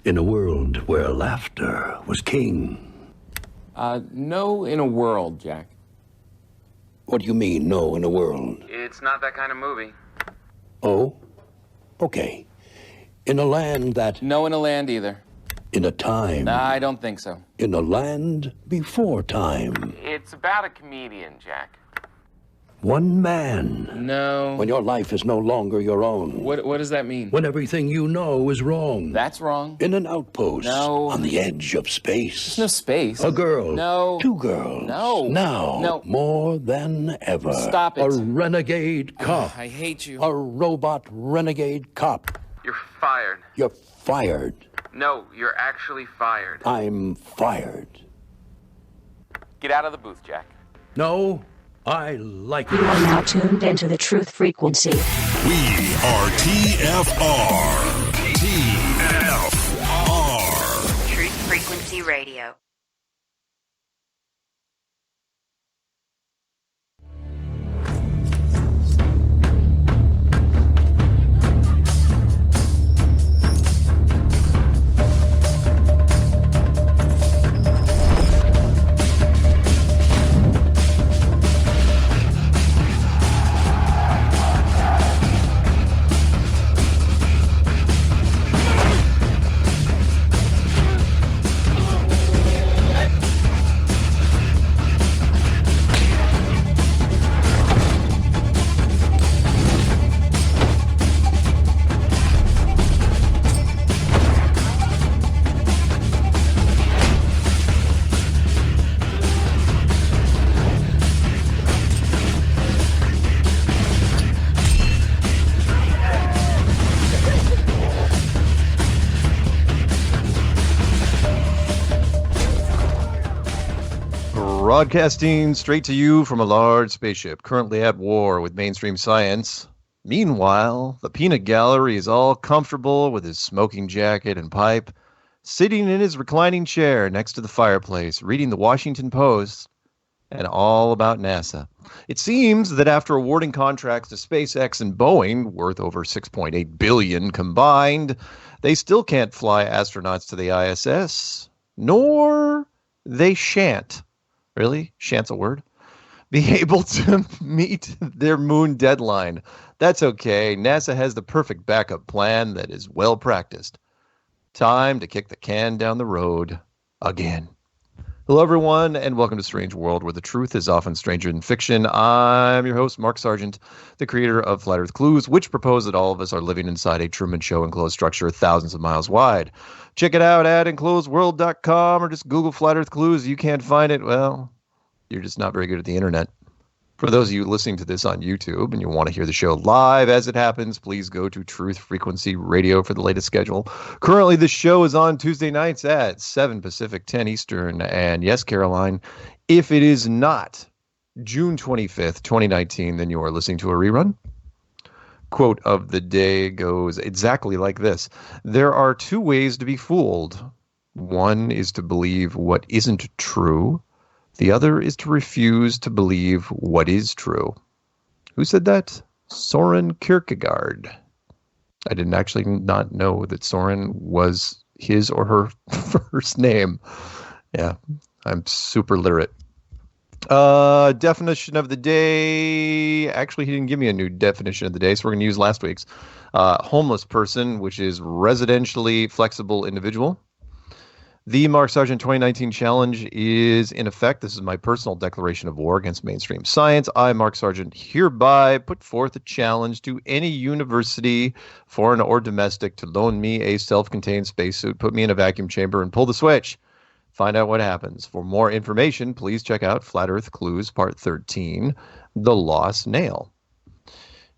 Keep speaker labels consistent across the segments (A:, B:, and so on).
A: In a world where laughter was king.
B: No in a world, Jack.
A: What do you mean, no in a world?
B: It's not that kind of movie.
A: Oh? Okay. In a land that...
B: No in a land either.
A: In a time...
B: I don't think so.
A: In a land before time.
B: It's about a comedian, Jack.
A: One man.
B: No.
A: When your life is no longer your own.
B: What does that mean?
A: When everything you know is wrong.
B: That's wrong.
A: In an outpost.
B: No.
A: On the edge of space.
B: There's no space.
A: A girl.
B: No.
A: Two girls.
B: No.
A: Now.
B: No.
A: More than ever.
B: Stop it.
A: A renegade cop.
B: I hate you.
A: A robot renegade cop.
B: You're fired.
A: You're fired.
B: No, you're actually fired.
A: I'm fired.
B: Get out of the booth, Jack.
A: No, I like it.
C: You are now tuned into the truth frequency.
D: We are TFR. TFR.
C: Truth Frequency Radio.
E: Broadcasting straight to you from a large spaceship, currently at war with mainstream science. Meanwhile, the peanut gallery is all comfortable with his smoking jacket and pipe, sitting in his reclining chair next to the fireplace, reading the Washington Post and all about NASA. It seems that after awarding contracts to SpaceX and Boeing, worth over $6.8 billion combined, they still can't fly astronauts to the ISS, nor they shan't. Really? Shant's a word? Be able to meet their moon deadline. That's okay. NASA has the perfect backup plan that is well practiced. Time to kick the can down the road again. Hello, everyone, and welcome to Strange World, where the truth is often stranger than fiction. I'm your host, Mark Sargent, the creator of Flat Earth Clues, which propose that all of us are living inside a Truman Show enclosed structure thousands of miles wide. Check it out at enclosedworld.com or just Google Flat Earth Clues. You can't find it, well, you're just not very good at the internet. For those of you listening to this on YouTube and you want to hear the show live as it happens, please go to Truth Frequency Radio for the latest schedule. Currently, the show is on Tuesday nights at 7 Pacific, 10 Eastern. And yes, Caroline, if it is not June 25th, 2019, then you are listening to a rerun. Quote of the day goes exactly like this. There are two ways to be fooled. One is to believe what isn't true. The other is to refuse to believe what is true. Who said that? Soren Kierkegaard. I didn't actually not know that Soren was his or her first name. Yeah, I'm super literate. Definition of the day. Actually, he didn't give me a new definition of the day, so we're going to use last week's. Homeless person, which is residentially flexible individual. The Mark Sargent 2019 challenge is in effect. This is my personal declaration of war against mainstream science. I, Mark Sargent, hereby put forth a challenge to any university, foreign or domestic, to loan me a self-contained spacesuit, put me in a vacuum chamber, and pull the switch. Find out what happens. For more information, please check out Flat Earth Clues Part 13, The Lost Nail.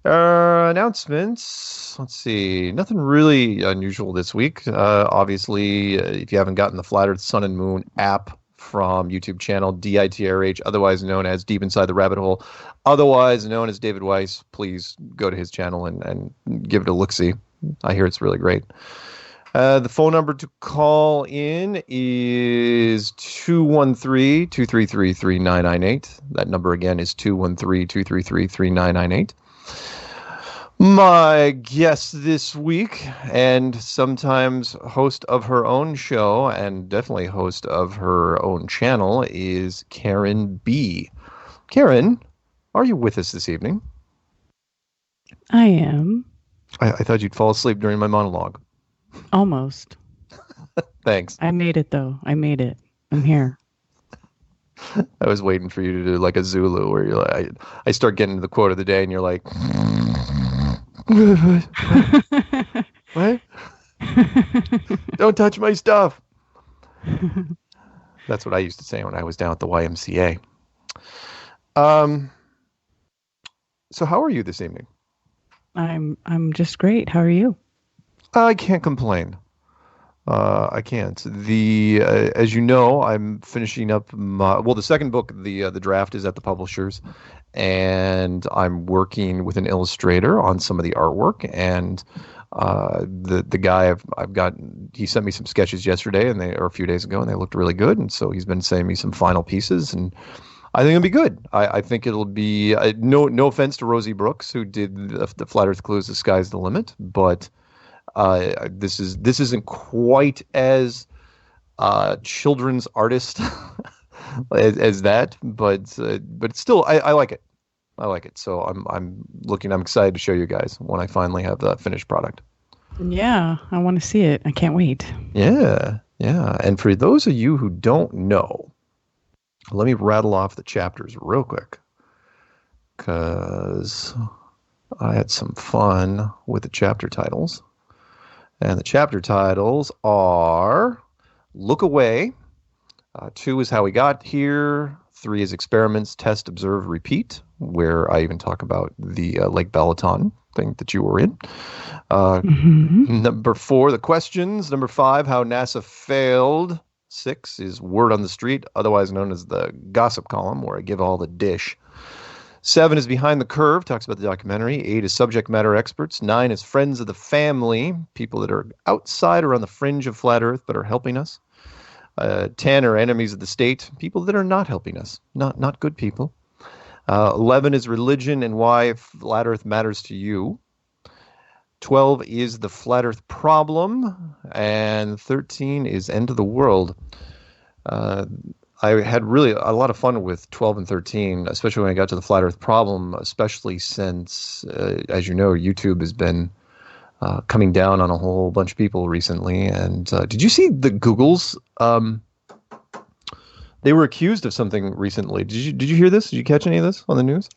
E: Announcements. Let's see. Nothing really unusual this week. Obviously, if you haven't gotten the Flat Earth Sun and Moon app from YouTube channel DITRH, otherwise known as Deep Inside the Rabbit Hole, otherwise known as David Weiss, please go to his channel and give it a look-see. I hear it's really great. The phone number to call in is 213-233-3998. That number again is 213-233-3998. My guest this week, and sometimes host of her own show, and definitely host of her own channel, is Karen B. Karen, are you with us this evening?
F: I am.
E: I thought you'd fall asleep during my monologue.
F: Almost.
E: Thanks.
F: I made it, though. I made it. I'm here.
E: I was waiting for you to do like a Zulu, where you're like, I start getting to the quote of the day, and you're like, what? Don't touch my stuff. That's what I used to say when I was down at the YMCA. So how are you this evening?
F: I'm just great. How are you?
E: I can't complain. I can't. As you know, I'm finishing up the second book. The draft is at the publishers, and I'm working with an illustrator on some of the artwork. And the guy I've got, he sent me some sketches yesterday, or a few days ago, and they looked really good. And so he's been sending me some final pieces, and I think it'll be good. I think it'll be no offense to Rosie Brooks, who did the Flat Earth Clues, The Sky's the Limit, but this isn't quite as children's artist as that, but still I like it. I like it. So I'm excited to show you guys when I finally have the finished product.
F: Yeah, I want to see it. I can't wait.
E: Yeah. And for those of you who don't know, let me rattle off the chapters real quick, because I had some fun with the chapter titles. And the chapter titles are Look Away. 2 is How We Got Here. 3 is Experiments, Test, Observe, Repeat, where I even talk about the Lake Balaton thing that you were in. Number 4, The Questions. Number 5, How NASA Failed. 6 is Word on the Street, otherwise known as the gossip column, where I give all the dish. 7 is Behind the Curve, talks about the documentary. 8 is Subject Matter Experts. 9 is Friends of the Family, people that are outside or on the fringe of Flat Earth but are helping us. 10 are Enemies of the State, people that are not helping us, not good people. 11 is Religion and Why Flat Earth Matters to You. 12 is The Flat Earth Problem, and 13 is End of the World. I had really a lot of fun with 12 and 13, especially when I got to The Flat Earth Problem, especially since, as you know, YouTube has been coming down on a whole bunch of people recently. And did you see the Googles? They were accused of something recently. Did you hear this? Did you catch any of this on the news?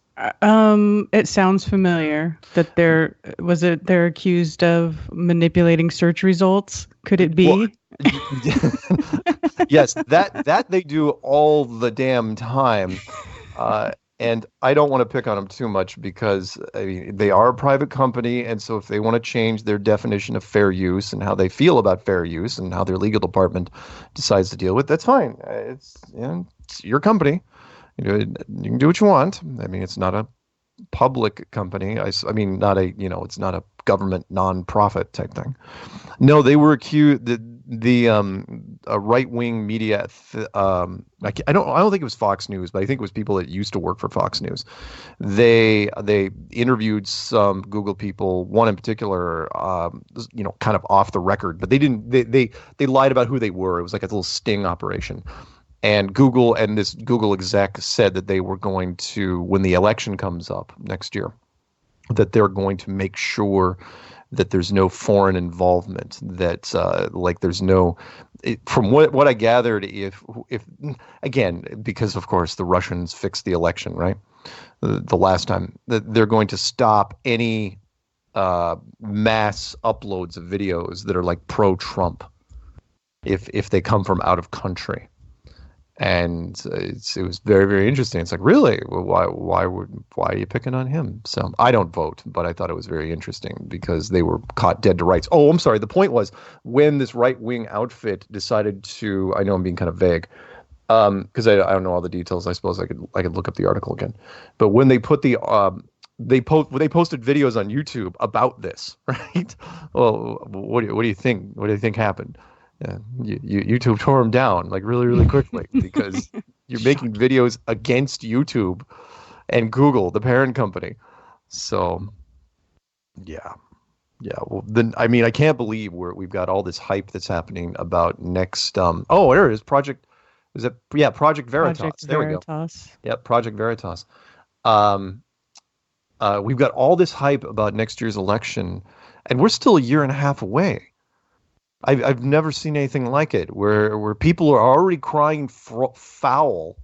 F: It sounds familiar that they're accused of manipulating search results. Could it be?
E: Well, yes, that they do all the damn time. And I don't want to pick on them too much because they are a private company, and so if they want to change their definition of fair use and how they feel about fair use and how their legal department decides to deal with, that's fine. It's your company. You can do what you want. I mean, it's not a public company. It's not a government non-profit type thing. No, they were accused. The right-wing media. I don't think it was Fox News, but I think it was people that used to work for Fox News. They interviewed some Google people, one in particular, kind of off the record, but they didn't. They lied about who they were. It was like a little sting operation. And Google and this Google exec said that they were going to, when the election comes up next year, that they're going to make sure that there's no foreign involvement, that there's no, from what I gathered, if again, because of course the Russians fixed the election, right? The last time, that they're going to stop any mass uploads of videos that are like pro-Trump if they come from out of country. And it was very, very interesting. It's like, really? Well, why are you picking on him? So I don't vote, but I thought it was very interesting because they were caught dead to rights. Oh, I'm sorry. The point was when this right-wing outfit decided to, I know I'm being kind of vague, because I don't know all the details. I suppose I could look up the article again. But when they put the they posted videos on YouTube about this, right? Well, what do you think? What do you think happened? Yeah, YouTube tore them down like really, really quickly because you're making videos against YouTube and Google, the parent company. So Yeah. Yeah. Well, then, I mean, I can't believe we've got all this hype that's happening about next. Oh, there it is. Project Veritas.
F: Project
E: There we go.
F: Veritas.
E: Yep. Project Veritas. Um, we've got all this hype about next year's election, and we're still a year and a half away. I've never seen anything like it, where people are already crying foul,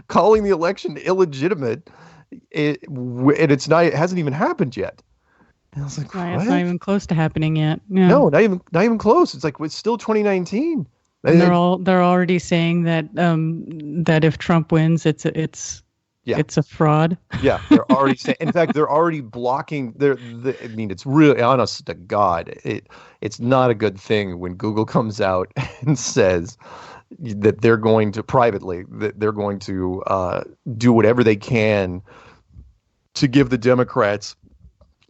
E: calling the election illegitimate, and it hasn't even happened yet. And I was like,
F: Right,
E: what?
F: it's not even close to happening yet. Yeah.
E: No, not even close. It's like it's still 2019.
F: And they're already saying that that if Trump wins, it's a fraud.
E: Yeah, they're already saying. In fact, they're already blocking. I mean, it's really, honest to God, it's not a good thing when Google comes out and says that they're going to do whatever they can to give the Democrats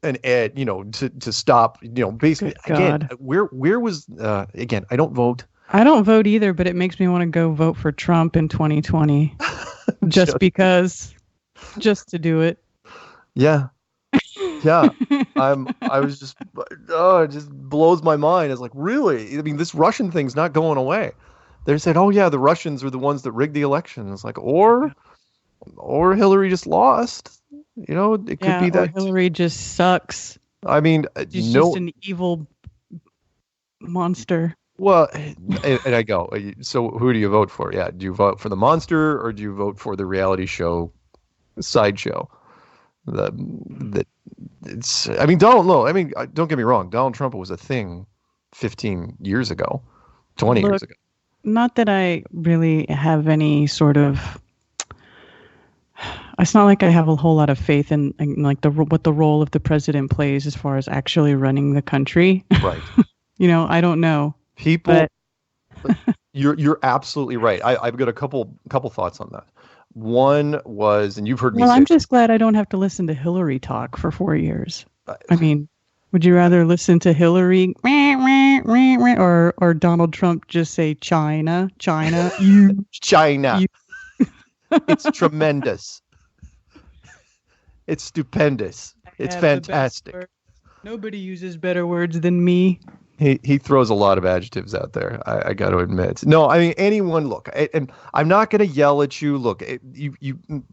E: an edge, to stop, basically. Again, where was again? I don't vote.
F: I don't vote either, but it makes me want to go vote for Trump in 2020. just to do it.
E: Yeah. Yeah. I was just, it just blows my mind. It's like, really? I mean, this Russian thing's not going away. They said, oh yeah, the Russians are the ones that rigged the election. It's like, or Hillary just lost. It could be that
F: Hillary just sucks.
E: I mean,
F: She's just an evil monster.
E: Well, and I go, so who do you vote for? Yeah. Do you vote for the monster or do you vote for the reality show sideshow? Don't get me wrong. Donald Trump was a thing 15 years ago, 20 years ago.
F: Not that I really have any sort of, it's not like I have a whole lot of faith in like what the role of the president plays as far as actually running the country.
E: Right.
F: I don't know.
E: People, you're absolutely right. I've got a couple thoughts on that. One was, and you've heard me say,
F: I'm just glad I don't have to listen to Hillary talk for 4 years. I mean, would you rather listen to Hillary or Donald Trump just say China, you,
E: China? It's tremendous. It's stupendous. It's fantastic.
F: Nobody uses better words than me.
E: He throws a lot of adjectives out there. I got to admit. No, I mean, anyone. Look, and I'm not going to yell at you. Look,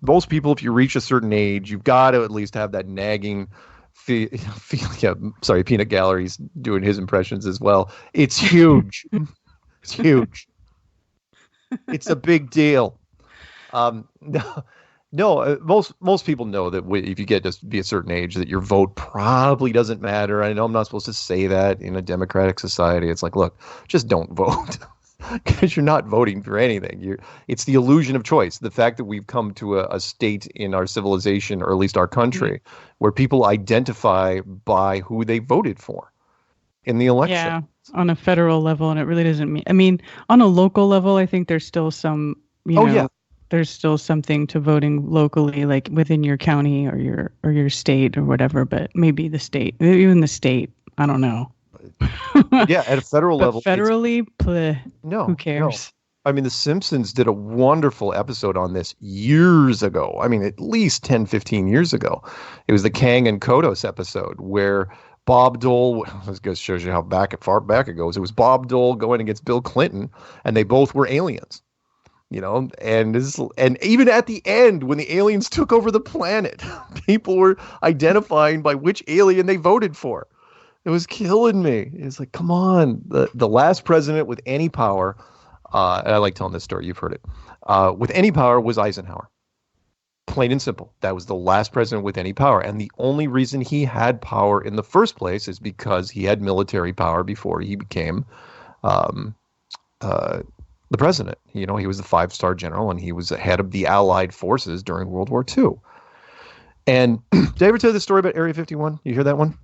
E: most people, if you reach a certain age, you've got to at least have that nagging feel. Yeah, sorry, Peanut Gallery's doing his impressions as well. It's huge. It's huge. It's a big deal. No, most people know that if you get to be a certain age, that your vote probably doesn't matter. I know I'm not supposed to say that in a democratic society. It's like, look, just don't vote because you're not voting for anything. It's the illusion of choice. The fact that we've come to a state in our civilization, or at least our country, where people identify by who they voted for in the election.
F: Yeah, on a federal level, and it really doesn't mean. I mean, on a local level, I think there's still some. There's still something to voting locally, like within your county or your state or whatever, but maybe even the state, I don't know.
E: Yeah, at a federal level.
F: Federally, who cares?
E: No. I mean, The Simpsons did a wonderful episode on this years ago. I mean, at least 10, 15 years ago. It was the Kang and Kodos episode where Bob Dole, this shows you how far back it goes. It was Bob Dole going against Bill Clinton, and they both were aliens. And even at the end, when the aliens took over the planet, people were identifying by which alien they voted for. It was killing me. It's like, come on, the last president with any power, and I like telling this story, you've heard it, with any power was Eisenhower. Plain and simple. That was the last president with any power. And the only reason he had power in the first place is because he had military power before he became the president. He was the 5-star general, and he was the head of the Allied forces during World War II. And did I ever tell you the story about Area 51? You hear that one?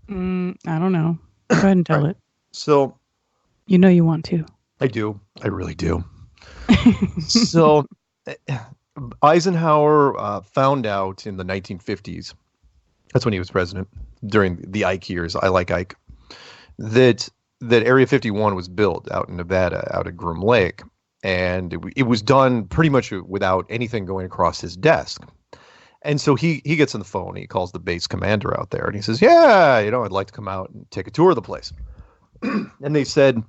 F: I don't know. Go ahead and tell it.
E: So,
F: you want to.
E: I do. I really do. So, Eisenhower found out in the 1950s, that's when he was president, during the Ike years, I like Ike, that Area 51 was built out in Nevada, out at Groom Lake, and it was done pretty much without anything going across his desk. And so he gets on the phone. He calls the base commander out there, and he says, "Yeah, I'd like to come out and take a tour of the place." And they said,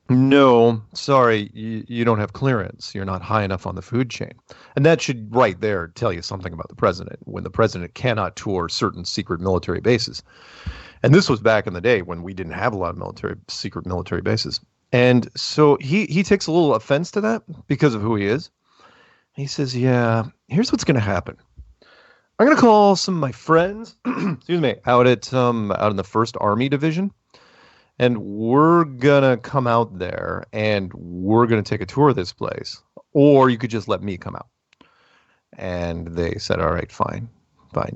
E: "No, sorry, you don't have clearance. You're not high enough on the food chain." And that should right there tell you something about the president, when the president cannot tour certain secret military bases. And this was back in the day when we didn't have a lot of secret military bases. And so he takes a little offense to that because of who he is. He says, "Yeah, here's what's going to happen. I'm going to call some of my friends, excuse me, out in the 1st Army Division. And we're going to come out there and we're going to take a tour of this place. Or you could just let me come out." And they said, "All right, fine,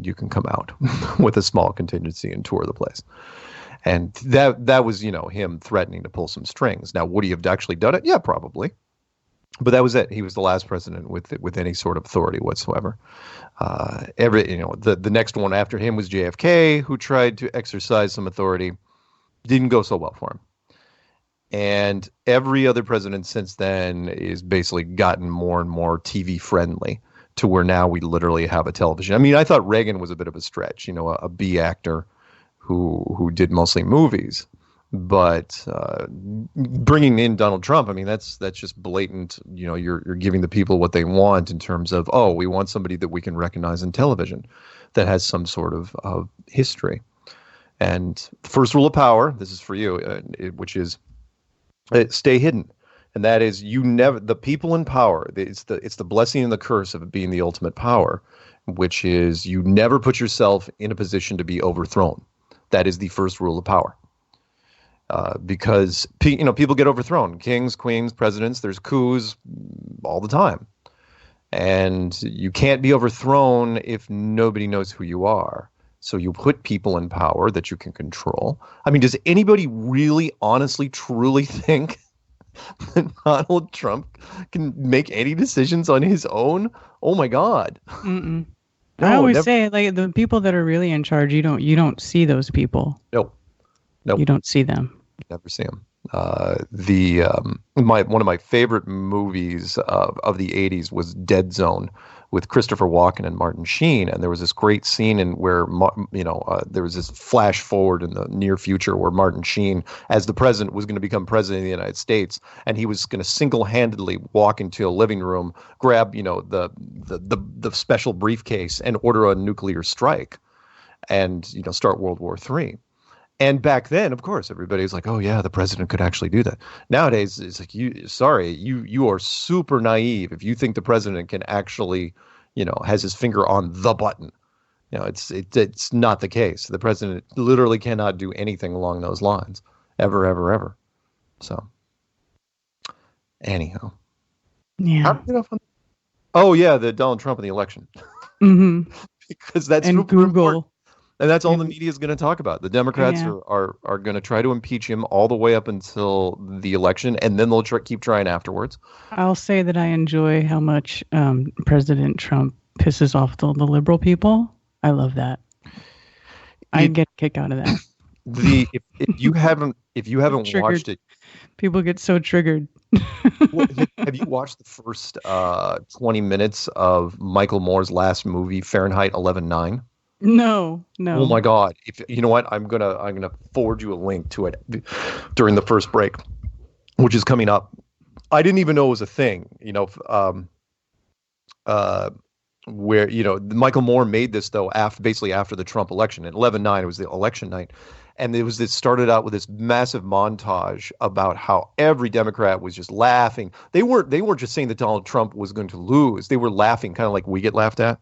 E: you can come out with a small contingency and tour the place." And that was, him threatening to pull some strings. Now, would he have actually done it? Yeah, probably. But that was it. He was the last president with any sort of authority whatsoever. The next one after him was JFK, who tried to exercise some authority. Didn't go so well for him. And every other president since then is basically gotten more and more TV friendly, to where now we literally have a television. I mean, I thought Reagan was a bit of a stretch, a B actor who did mostly movies. But bringing in Donald Trump, I mean, that's just blatant. You're giving the people what they want in terms of, oh, we want somebody that we can recognize in television that has some sort of history. And the first rule of power, this is for you, which is stay hidden. And that is, the people in power, it's the blessing and the curse of being the ultimate power, which is you never put yourself in a position to be overthrown. That is the first rule of power. Because people get overthrown. Kings, queens, presidents, there's coups all the time. And you can't be overthrown if nobody knows who you are. So you put people in power that you can control. I mean, does anybody really, honestly, truly think that Donald Trump can make any decisions on his own? Oh my God.
F: Mm-mm. No, I always say, like, the people that are really in charge, you don't see those people.
E: Nope.
F: You don't see them.
E: Never see them. One of my favorite movies of the 80s was Dead Zone, with Christopher Walken and Martin Sheen, and there was this great scene where there was this flash forward in the near future where Martin Sheen, as the president, was going to become president of the United States, and he was going to single-handedly walk into a living room, grab the special briefcase, and order a nuclear strike, and start World War III. And back then, of course, everybody's like, "Oh yeah, the president could actually do that." Nowadays, it's like, you are super naive if you think the president can actually, has his finger on the button. It's not the case. The president literally cannot do anything along those lines, ever, ever, ever. So, anyhow,
F: yeah.
E: How did we get off on? Oh yeah, the Donald Trump and the election.
F: Mm-hmm.
E: Because that's
F: and
E: super
F: Google.
E: important. And that's all the media is going to talk about. The Democrats are going to try to impeach him all the way up until the election, and then they'll keep trying afterwards.
F: I'll say that I enjoy how much President Trump pisses off the liberal people. I love that. I get a kick out of that.
E: If you haven't watched it,
F: people get so triggered.
E: Have you watched the first 20 minutes of Michael Moore's last movie, Fahrenheit 11/9?
F: No.
E: Oh my God! If you know what, I'm gonna forward you a link to it during the first break, which is coming up. I didn't even know it was a thing. Where Michael Moore made this though basically after the Trump election. At 11/9, it was the election night, and it started out with this massive montage about how every Democrat was just laughing. They weren't just saying that Donald Trump was going to lose. They were laughing, kind of like we get laughed at.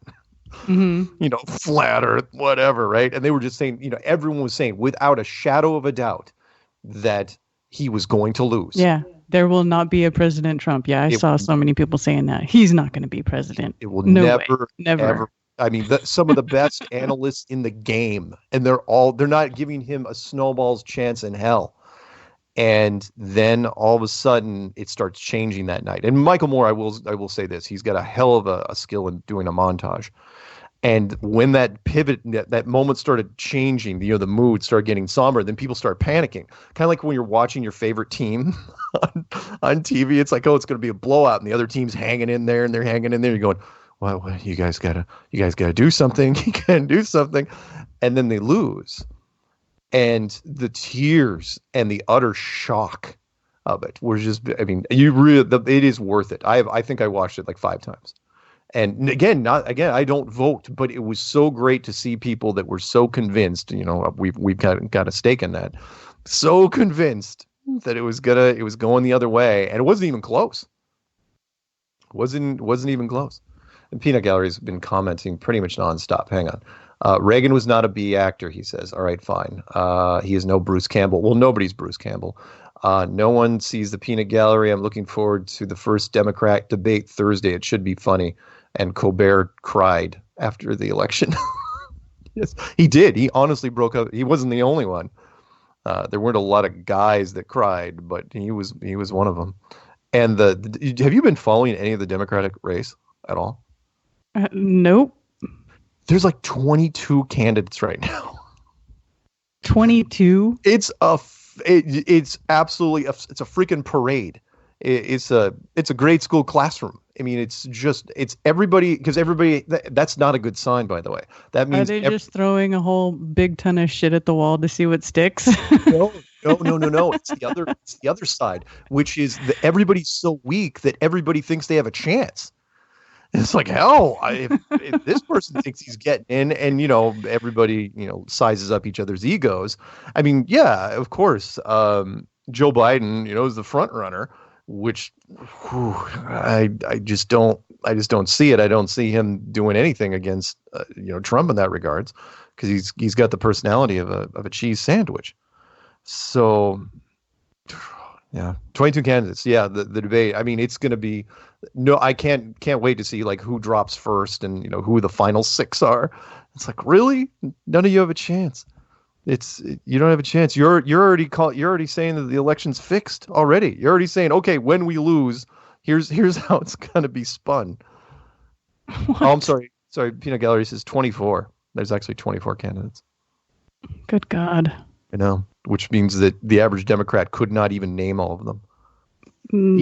F: Mm-hmm.
E: Flat earth, whatever, right? And they were just saying, everyone was saying without a shadow of a doubt that he was going to lose.
F: Yeah, there will not be a President Trump. Yeah, I saw so many people saying that. He's not going to be president.
E: It will
F: never.
E: Ever. I mean, some of the best analysts in the game, and they're not giving him a snowball's chance in hell. And then all of a sudden it starts changing that night. And Michael Moore, I will say this, he's got a hell of a skill in doing a montage. And when that pivot, that moment started changing, the mood started getting somber, then people start panicking. Kind of like when you're watching your favorite team on TV. It's like, oh, it's going to be a blowout, and the other team's hanging in there, and they're hanging in there. You're going, well, you guys gotta do something. You gotta do something. And then they lose. And the tears and the utter shock of it was just, I mean, it is worth it. I think I watched it like 5 times. And again, I don't vote, but it was so great to see people that were so convinced, we've got a stake in that. So convinced that it was going the other way, and it wasn't even close. Wasn't even close. And Peanut Gallery's been commenting pretty much nonstop. Hang on. Reagan was not a B actor, he says. All right, fine. He is no Bruce Campbell. Well, nobody's Bruce Campbell. No one sees the Peanut Gallery. I'm looking forward to the first Democrat debate Thursday. It should be funny. And Colbert cried after the election. Yes, he did. He honestly broke up. He wasn't the only one. There weren't a lot of guys that cried, but he was one of them. And have you been following any of the Democratic race at all?
F: Nope.
E: There's like 22 candidates right now.
F: 22?
E: It's absolutely it's a freaking parade. It's a grade school classroom. I mean, it's everybody, because everybody, that's not a good sign, by the way. That means
F: are they just throwing a whole big ton of shit at the wall to see what sticks?
E: No. It's the other side, which is that everybody's so weak that everybody thinks they have a chance. It's like, hell, if this person thinks he's getting in, and everybody sizes up each other's egos. I mean, yeah, of course, Joe Biden, is the front runner, which I just don't see it. I don't see him doing anything against Trump in that regards, because he's got the personality of a cheese sandwich. So yeah, 22 candidates. Yeah, the debate. I mean, it's going to be I can't wait to see like who drops first and who the final 6 are. It's like, really? None of you have a chance. You don't have a chance. You're already saying that the election's fixed already. You're already saying, okay, when we lose, here's how it's going to be spun.
F: What?
E: Oh, I'm sorry. Peanut Gallery says 24. There's actually 24 candidates.
F: Good God.
E: I know, which means that the average Democrat could not even name all of them.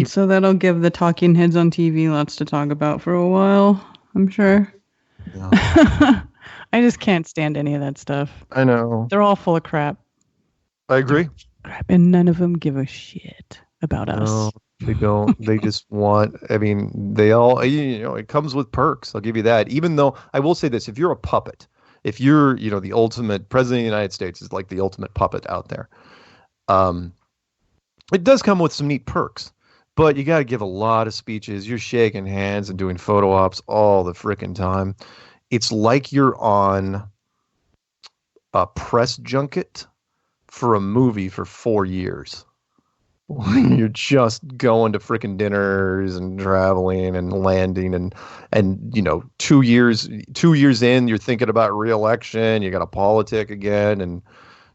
F: So that'll give the talking heads on TV lots to talk about for a while, I'm sure.
E: Yeah.
F: I just can't stand any of that stuff.
E: I know.
F: They're all full of crap.
E: I agree.
F: Crap, and none of them give a shit about us.
E: No, they don't. They just want, I mean, they all, it comes with perks. I'll give you that. Even though, I will say this, if you're a puppet, if you're, the ultimate president of the United States is like the ultimate puppet out there. It does come with some neat perks, but you got to give a lot of speeches. You're shaking hands and doing photo ops all the frickin' time. It's like you're on a press junket for a movie for 4 years. You're just going to frickin' dinners and traveling and landing and 2 years in, you're thinking about re-election. You got to politic again and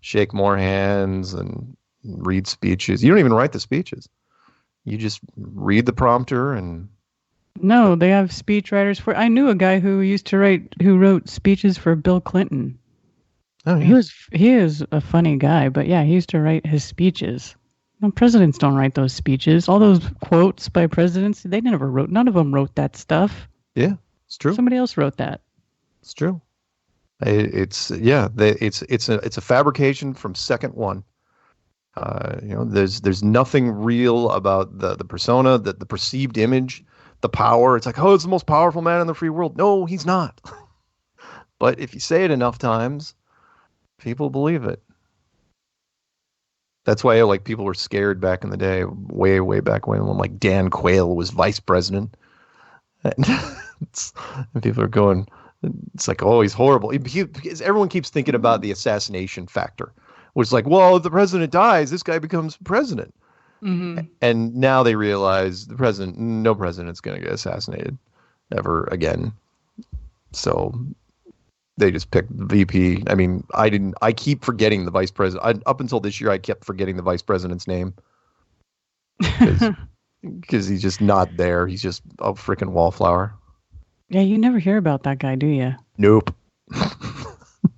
E: shake more hands and read speeches. You don't even write the speeches. You just read the prompter and.
F: No, they have speech writers for. I knew a guy who wrote speeches for Bill Clinton.
E: Oh, yeah.
F: He is a funny guy, but yeah, he used to write his speeches. No, presidents don't write those speeches. All those quotes by presidents, none of them wrote that stuff.
E: Yeah, it's true.
F: Somebody else wrote that.
E: It's true. It's a fabrication from second one. There's nothing real about the persona, the perceived image, the power. It's like, oh, it's the most powerful man in the free world. No, he's not. But if you say it enough times, people believe it. That's why people were scared back in the day, way back when like Dan Quayle was vice president, and people are going, it's like, oh, he's horrible. Because everyone keeps thinking about the assassination factor, which is like, well, if the president dies, this guy becomes president. Mm-hmm. And now they realize no president's going to get assassinated ever again. So they just picked the VP. I mean, I keep forgetting the vice president. Up until this year, I kept forgetting the vice president's name. Because he's just not there. He's just a freaking wallflower.
F: Yeah, you never hear about that guy, do you?
E: Nope.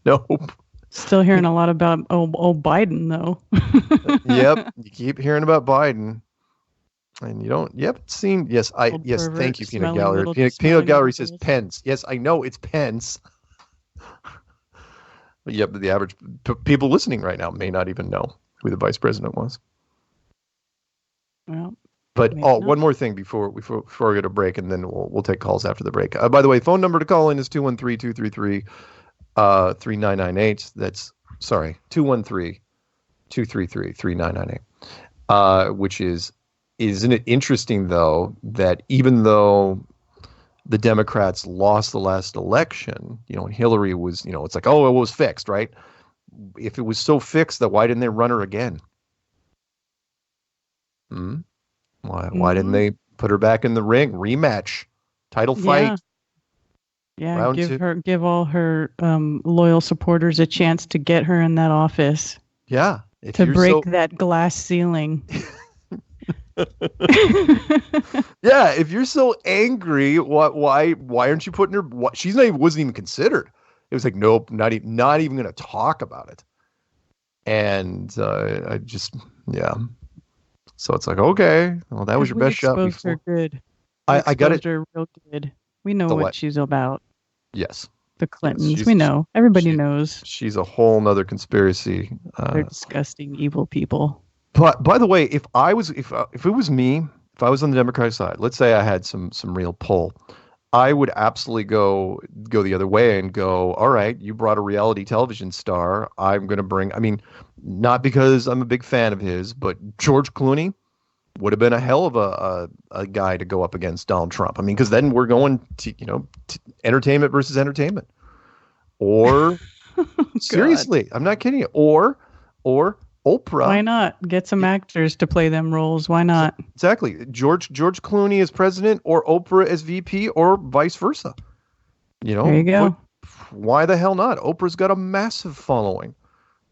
E: Nope.
F: Still hearing a lot about old Biden, though.
E: Yep. You keep hearing about Biden. And you haven't seen, yes,
F: Old
E: yes,
F: pervert,
E: thank you, Peanut
F: smelling
E: Gallery.
F: little-
E: Peanut
F: smelling
E: Gallery
F: little
E: says
F: girls.
E: Pence. Yes, I know it's Pence. But yeah, but the average people listening right now may not even know who the vice president was.
F: Well,
E: But
F: maybe not.
E: one more thing before we go to break, and then we'll take calls after the break. By the way, phone number to call in is 213-233-3998. That's 213-233-3998. Which isn't it interesting though that even though the Democrats lost the last election, and Hillary was, it's like, oh, it was fixed, right? If it was so fixed, that why didn't they run her again? Why didn't they put her back in the ring? Rematch, title fight.
F: Yeah,
E: Round two.
F: give all her loyal supporters a chance to get her in that office.
E: Yeah,
F: To break that glass ceiling.
E: Yeah, if you're so angry, why aren't you putting her? Wasn't even considered. It was like, nope, not even going to talk about it. And I just, yeah. So it's like, okay, well, that was your best shot
F: exposed
E: before.
F: her good.
E: I got it.
F: Her real good. We know
E: The
F: what
E: what?
F: she's about.
E: Yes,
F: The Clintons.
E: she's-
F: We know. Everybody knows.
E: she's a whole nother conspiracy.
F: They're disgusting, evil people.
E: But by the way, if it was me, if I was on the Democratic side, let's say I had some real pull, I would absolutely go the other way and go, all right, you brought a reality television star. I'm going to bring, not because I'm a big fan of his, but George Clooney would have been a hell of a guy to go up against Donald Trump. Because then we're going to, to entertainment versus entertainment. Or seriously, I'm not kidding you. Or Oprah.
F: Why not get some actors to play them roles? Why not?
E: Exactly. George Clooney as president, or Oprah as VP, or vice versa.
F: There you go.
E: Why the hell not? Oprah's got a massive following,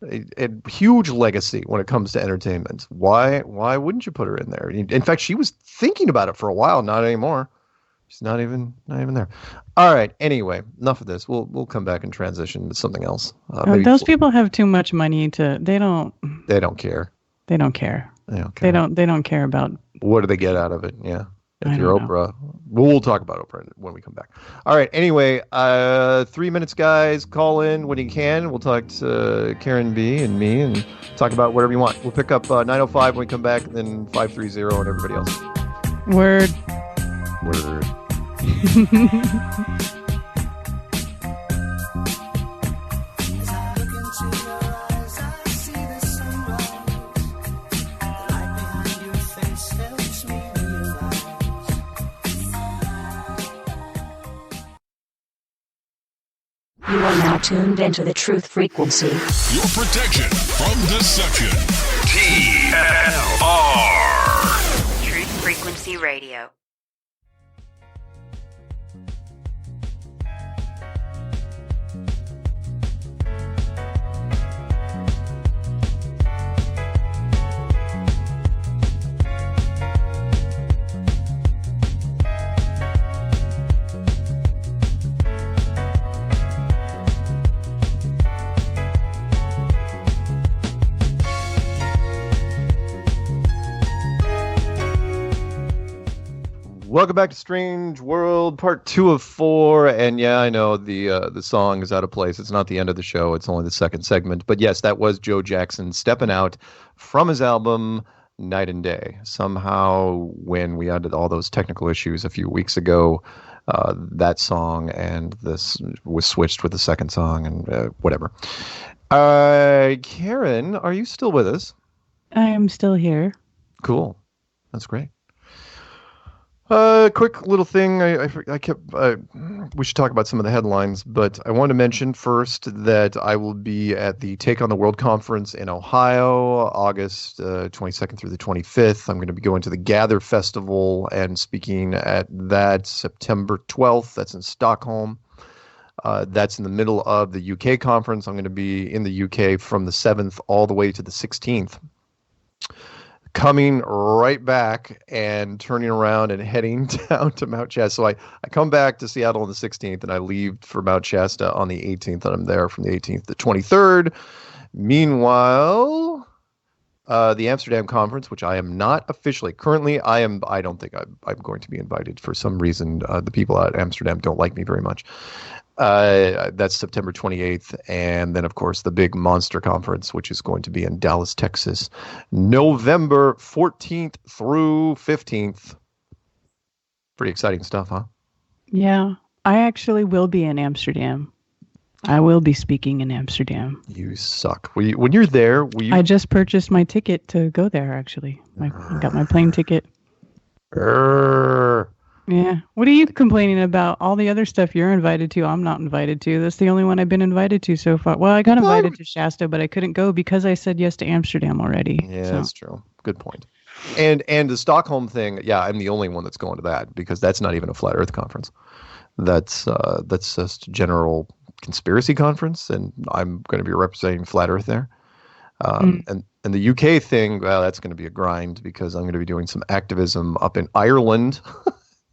E: a huge legacy when it comes to entertainment. Why wouldn't you put her in there? In fact, she was thinking about it for a while. Not anymore. She's not even there. All right. Anyway, enough of this. We'll come back and transition to something else.
F: Those people have too much money they don't care.
E: They don't care.
F: They don't care about.
E: What do they get out of it? Yeah. If
F: I
E: you're
F: don't
E: Oprah, we'll talk about Oprah when we come back. All right. Anyway, 3 minutes, guys. Call in when you can. We'll talk to Karen B and me and talk about whatever you want. We'll pick up 905 when we come back, and then 530 and everybody else.
F: Word.
C: You are now tuned into the truth frequency.
D: Your protection from deception. TFR.
C: Truth Frequency Radio.
E: Welcome back to Strange World, part 2 of 4. And yeah, I know the song is out of place. It's not the end of the show. It's only the second segment. But yes, that was Joe Jackson stepping out from his album Night and Day. Somehow, when we had all those technical issues a few weeks ago, that song and this was switched with the second song and whatever. Karen, are you still with us?
F: I am still here.
E: Cool. That's great. Quick little thing. I kept. We should talk about some of the headlines, but I want to mention first that I will be at the Take on the World conference in Ohio, August 22nd through the 25th. I'm going to be going to the Gather Festival and speaking at that September 12th. That's in Stockholm. That's in the middle of the UK conference. I'm going to be in the UK from the 7th all the way to the 16th. Coming right back and turning around and heading down to Mount Shasta. So I come back to Seattle on the 16th and I leave for Mount Shasta on the 18th, and I'm there from the 18th to 23rd. Meanwhile, the Amsterdam conference, which I am not officially. Currently, I don't think I'm going to be invited for some reason. The people at Amsterdam don't like me very much. That's September 28th. And then, of course, the big monster conference, which is going to be in Dallas, Texas, November 14th through 15th. Pretty exciting stuff, huh?
F: Yeah. I actually will be in Amsterdam. I will be speaking in Amsterdam.
E: You suck. When you're there,
F: I just purchased my ticket to go there, actually. I got my plane ticket. Yeah. What are you complaining about? All the other stuff you're invited to, I'm not invited to. That's the only one I've been invited to so far. Well, I got invited to Shasta, but I couldn't go because I said yes to Amsterdam already.
E: Yeah,
F: so.
E: That's true. Good point. And the Stockholm thing, yeah, I'm the only one that's going to that because that's not even a flat Earth conference. That's just a general conspiracy conference, and I'm going to be representing flat Earth there. And the UK thing, well, that's going to be a grind because I'm going to be doing some activism up in Ireland,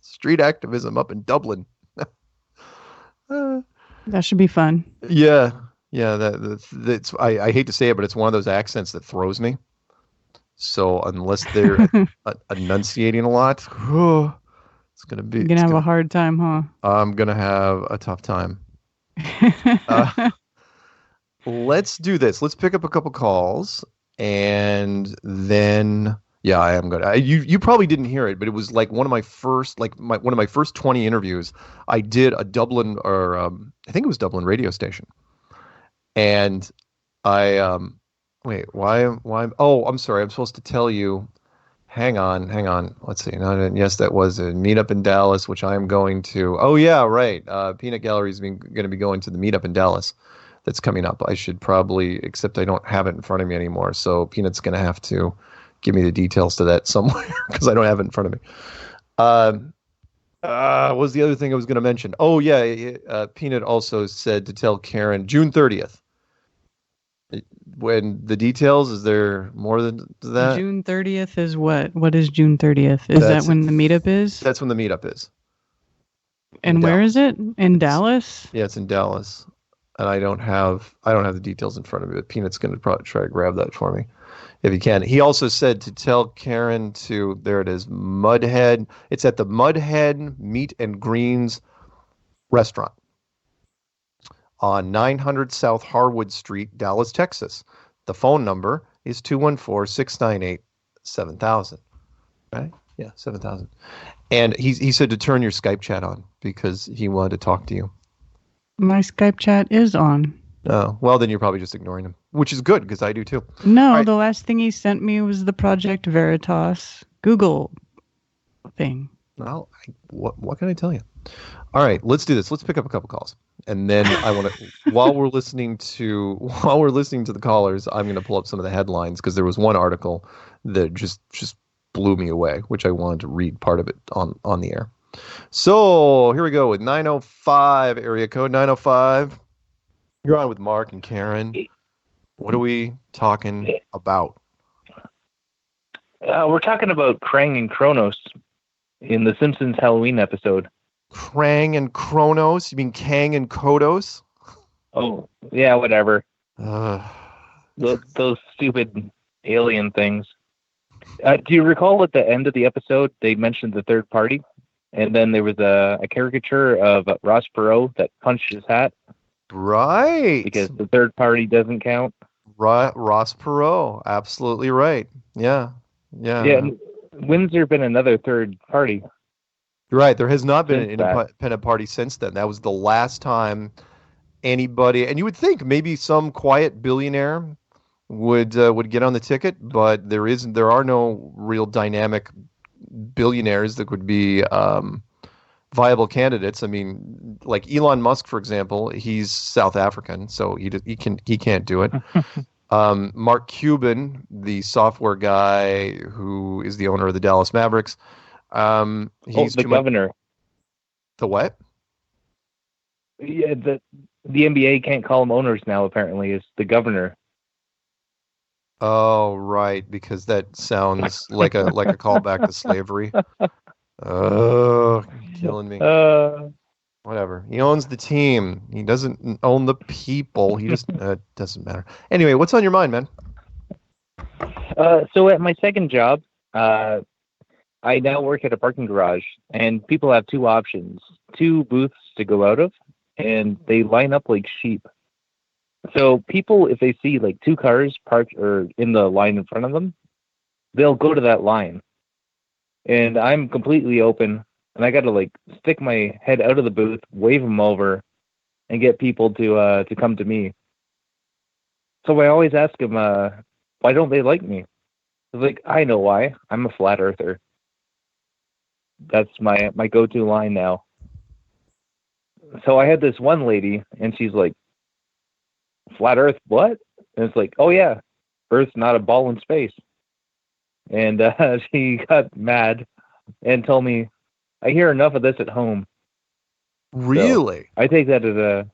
E: street activism up in Dublin.
F: That should be fun.
E: Yeah. That's I hate to say it, but it's one of those accents that throws me. So unless they're enunciating a lot, it's going to be.
F: You're going to have a hard time, huh?
E: I'm going to have a tough time. Let's do this. Let's pick up a couple calls, and then I am good. You probably didn't hear it, but it was like one of my first 20 interviews. I did a Dublin I think it was Dublin radio station, and I wait. Why? Oh, I'm sorry. I'm supposed to tell you. Hang on. Let's see. Yes, that was a meetup in Dallas, which I am going to. Oh, yeah, right. Peanut Gallery is going to be going to the meetup in Dallas that's coming up. I should probably, except I don't have it in front of me anymore. So Peanut's going to have to give me the details to that somewhere because I don't have it in front of me. What was the other thing I was going to mention? Oh, yeah. Peanut also said to tell Karen June 30th. When the details, is there more than that?
F: June 30th is what? What is June 30th? Is that when the meetup is?
E: That's when the meetup is.
F: And where is it? In Dallas?
E: Yeah, it's in Dallas. And I don't have the details in front of me, but Peanut's going to probably try to grab that for me if he can. He also said to tell Karen to, there it is, Mudhead. It's at the Mudhead Meat and Greens restaurant on 900 South Harwood Street, Dallas, Texas. The phone number is 214-698-7000. Right? Yeah, 7000. And he said to turn your Skype chat on because he wanted to talk to you.
F: My Skype chat is on.
E: Oh, well, then you're probably just ignoring him, which is good because I do too.
F: No, right. The last thing he sent me was the Project Veritas Google thing.
E: Well, what can I tell you? All right, let's do this. Let's pick up a couple calls, and then I want to while we're listening to the callers, I'm going to pull up some of the headlines because there was one article that just blew me away, which I wanted to read part of it on the air. So here we go with 905 area code 905. You're on with Mark and Karen. What are we talking about?
G: We're talking about Krang and Kronos in the Simpsons Halloween episode.
E: Krang and Kronos? You mean Kang and Kodos?
G: Oh, yeah, whatever. Those stupid alien things. Do you recall at the end of the episode, they mentioned the third party? And then there was a caricature of Ross Perot that punched his hat.
E: Right.
G: Because the third party doesn't count.
E: Ross Perot. Absolutely right. Yeah.
G: When's there been another third party?
E: Right. There has not been an independent party since then. That was the last time anybody, and you would think maybe some quiet billionaire would get on the ticket, but there are no real dynamic billionaires that would be viable candidates. I mean, like Elon Musk, for example, he's South African, so he can't do it. Mark Cuban, the software guy who is the owner of the Dallas Mavericks, he's
G: the governor.
E: The what?
G: Yeah, the NBA can't call them owners now. Apparently, is the governor.
E: Oh, right, because that sounds like a callback to slavery. Oh, killing me. Whatever. He owns the team. He doesn't own the people. He just doesn't matter. Anyway, what's on your mind, man?
G: So at my second job, I now work at a parking garage, and people have two options, two booths to go out of, and they line up like sheep. So people, if they see like two cars parked or in the line in front of them, they'll go to that line. And I'm completely open, and I got to like stick my head out of the booth, wave them over, and get people to come to me. So I always ask them, why don't they like me? It's like, I know why. I'm a flat earther. That's my go-to line now. So I had this one lady, and she's like, flat earth, what? And it's like, oh yeah, earth's not a ball in space. And she got mad and told me, I hear enough of this at home.
E: Really?
G: So I take that as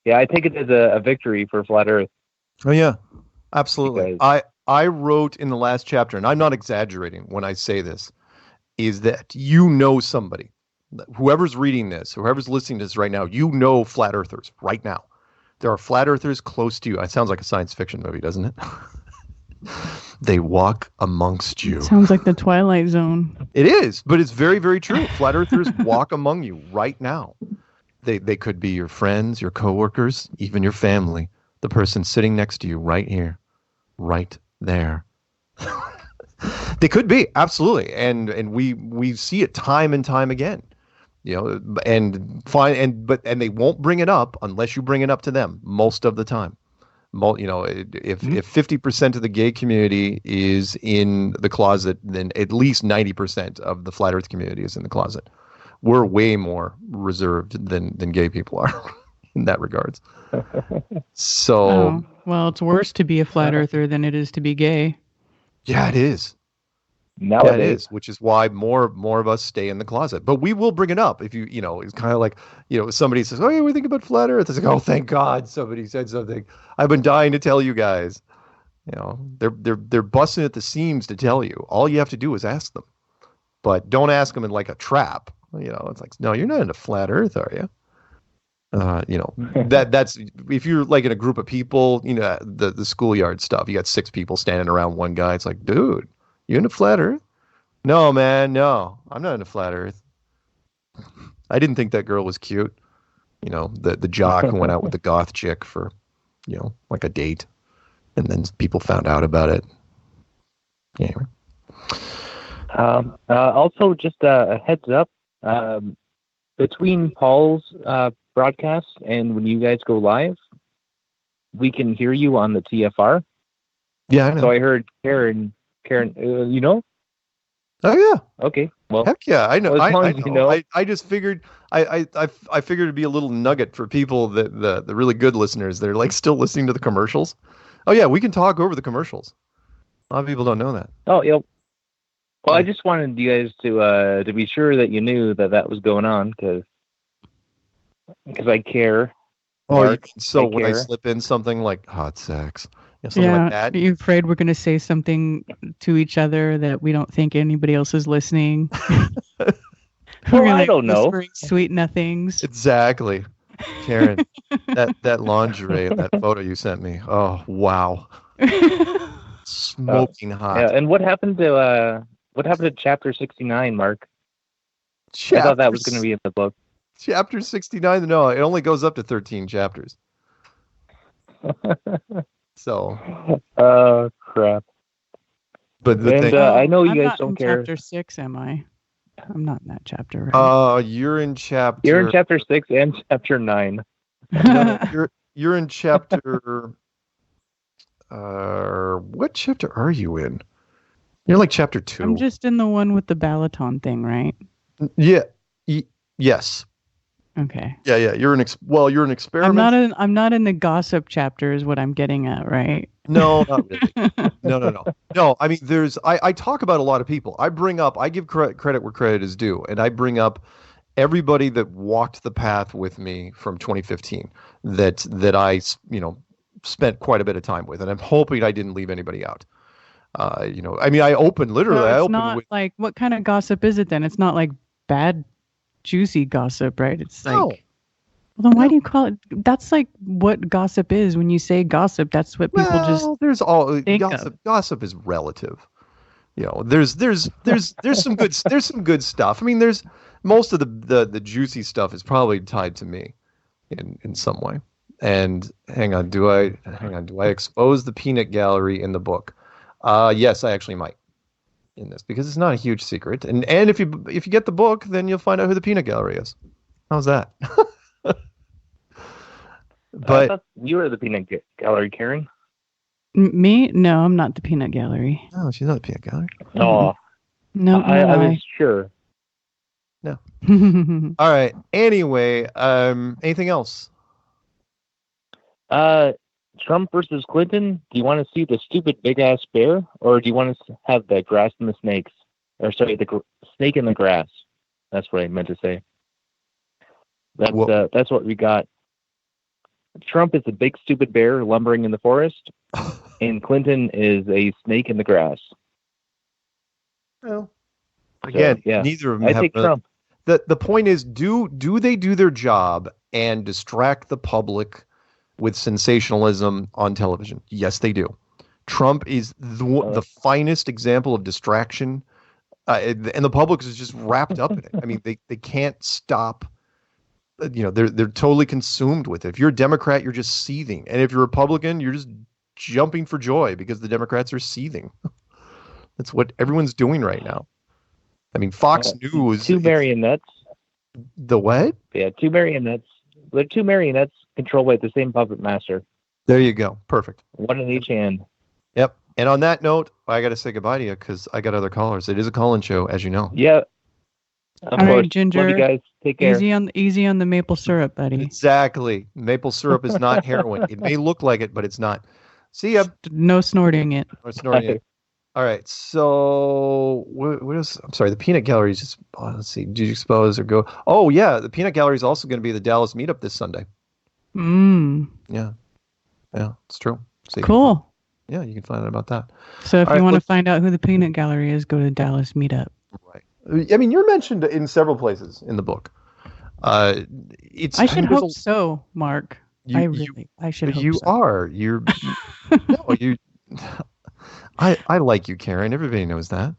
G: I take it as a victory for flat earth.
E: Oh yeah, absolutely.
G: Because
E: I wrote in the last chapter, and I'm not exaggerating when I say this, is that you know somebody, whoever's reading this, whoever's listening to this right now, you know flat earthers right now. There are flat earthers close to you. It sounds like a science fiction movie, doesn't it? They walk amongst you.
F: Sounds like the Twilight Zone.
E: It is, but it's very, very true. Flat earthers walk among you right now. They could be your friends, your coworkers, even your family. The person sitting next to you right here, right there. They could be, absolutely. And we see it time and time again. You know, and they won't bring it up unless you bring it up to them most of the time. You know, if 50% of the gay community is in the closet, then at least 90% of the flat earth community is in the closet. We're way more reserved than gay people are in that regards. So,
F: well, it's worse to be a flat earther than it is to be gay.
E: Yeah, it is.
G: Nowadays.
E: Yeah, it is, which is why more of us stay in the closet. But we will bring it up if you know, it's kind of like, you know, somebody says, oh, yeah, we think about flat earth. It's like, oh, thank God somebody said something. I've been dying to tell you guys. You know, they're busting at the seams to tell you. All you have to do is ask them. But don't ask them in like a trap. You know, it's like, no, you're not into flat earth, are you? You know, that's if you're like in a group of people, you know, the schoolyard stuff, you got 6 people standing around one guy. It's like, dude, you into flat earth? No, man, no, I'm not into flat earth. I didn't think that girl was cute. You know, the jock who went out with the goth chick for, you know, like a date. And then people found out about it. Anyway.
G: Also, just a heads up, between Paul's broadcast and when you guys go live, we can hear you on the TFR.
E: Yeah, I know.
G: So I heard Karen, you know?
E: Oh yeah.
G: Okay. Well,
E: heck yeah, I know.
G: Well, as long
E: I
G: as
E: know.
G: you know.
E: I just figured I figured it'd be a little nugget for people that the really good listeners that are like still listening to the commercials. Oh yeah, we can talk over the commercials. A lot of people don't know that.
G: Oh yeah. Well, I just wanted you guys to be sure that you knew that was going on because I care.
E: Oh,
G: Mark,
E: so
G: I
E: when I
G: care.
E: slip in something like hot sex, something like that.
F: Are you afraid we're going to say something to each other that we don't think anybody else is listening? We're
G: I don't know.
F: whispering sweet nothings.
E: Exactly, Karen. that lingerie, that photo you sent me. Oh wow, smoking hot.
G: Yeah, and what happened to chapter 69, Mark? I thought that was going to be in the book.
E: Chapter 69. No, it only goes up to 13 chapters. So.
G: Crap.
E: But the thing,
G: I know you
F: I'm
G: guys
F: not
G: don't
F: in
G: care.
F: Chapter 6, am I? I'm not in that chapter. Right?
E: You're in chapter.
G: You're in chapter 6 and chapter 9.
E: No, you're in chapter. What chapter are you in? You're like chapter 2.
F: I'm just in the one with the Balaton thing, right?
E: Yeah. Yes.
F: Okay.
E: Yeah. You're an experiment.
F: I'm not in the gossip chapter, is what I'm getting at, right?
E: No, not really. No. I mean, I talk about a lot of people. I give credit where credit is due, and I bring up everybody that walked the path with me from 2015 that I, you know, spent quite a bit of time with, and I'm hoping I didn't leave anybody out. You know, I mean, I opened
F: not like, what kind of gossip is it then? It's not like bad, juicy gossip, right? It's like Well, then why do you call it? That's like what gossip is. When you say gossip, that's what people just
E: there's all
F: think
E: gossip.
F: of.
E: Gossip is relative. There's some good stuff. I mean, there's most of the juicy stuff is probably tied to me in some way. And hang on, do I expose the peanut gallery in the book? Yes, I actually might in this because it's not a huge secret. And if you get the book, then you'll find out who the peanut gallery is. How's that?
G: I thought you were the peanut gallery, Karen.
F: Me? No, I'm not the peanut gallery.
E: No, she's not the peanut gallery.
G: Oh,
F: No,
G: I was sure.
E: No. All right. Anyway, anything else?
G: Trump versus Clinton. Do you want to see the stupid big ass bear, or do you want to have the grass and the snakes? Or sorry, the snake in the grass. That's what I meant to say. That's what we got. Trump is a big stupid bear lumbering in the forest, and Clinton is a snake in the grass.
E: Well, again,
G: yeah.
E: neither of them
G: I
E: have.
G: take Trump.
E: The point is, do they do their job and distract the public with sensationalism on television? Yes, they do. Trump is the finest example of distraction, and the public is just wrapped up in it. I mean, they can't stop. They're totally consumed with it. If you're a Democrat, you're just seething, and if you're a Republican, you're just jumping for joy because the Democrats are seething. That's what everyone's doing right now. I mean, Fox News.
G: Two marionettes.
E: The what?
G: Yeah, two marionettes. They're two marionettes controlled by the same puppet master.
E: There you go. Perfect.
G: One in each hand.
E: Yep. And on that note, I got to say goodbye to you because I got other callers. It is a call-in show, as you know.
G: Yeah.
F: All right, Ginger.
G: Love you guys. Take care.
F: Easy on the maple syrup, buddy.
E: Exactly. Maple syrup is not heroin. It may look like it, but it's not. See ya.
F: No snorting it.
E: No snorting it. All right. So what is? I'm sorry. The peanut gallery is just. Let's see. Did you expose or go? Oh yeah, the peanut gallery is also going to be the Dallas meetup this Sunday. Yeah. Yeah, it's true. So
F: Cool.
E: Yeah, you can find out about that.
F: So if you want to find out who the peanut gallery is, go to Dallas meetup.
E: Right. I mean, you're mentioned in several places in the book. I
F: should hope so, Mark. I should hope
E: you
F: so.
E: are. You're. No, you. I like you, Karen. Everybody knows that.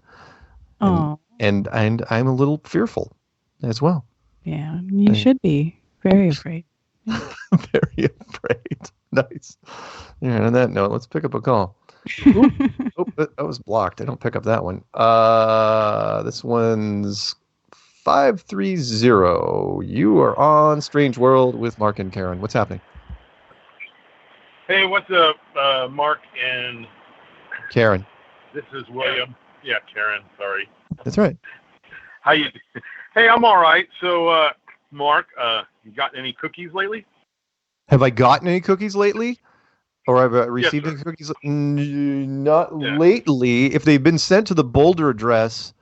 E: And I'm a little fearful as well.
F: Yeah, you should be very afraid.
E: Very afraid. Nice. Yeah, on that note, let's pick up a call. That was blocked. I don't pick up that one. This one's 530. You are on Strange World with Mark and Karen. What's happening?
H: Hey, what's up, Mark and
E: Karen?
H: This is William. Yeah, Karen. Sorry.
E: That's right.
H: How you? Hey, I'm all right. So, Mark, you got any cookies lately?
E: Have I gotten any cookies lately? Or have I received
H: Yes,
E: any cookies? Not lately. If they've been sent to the Boulder address,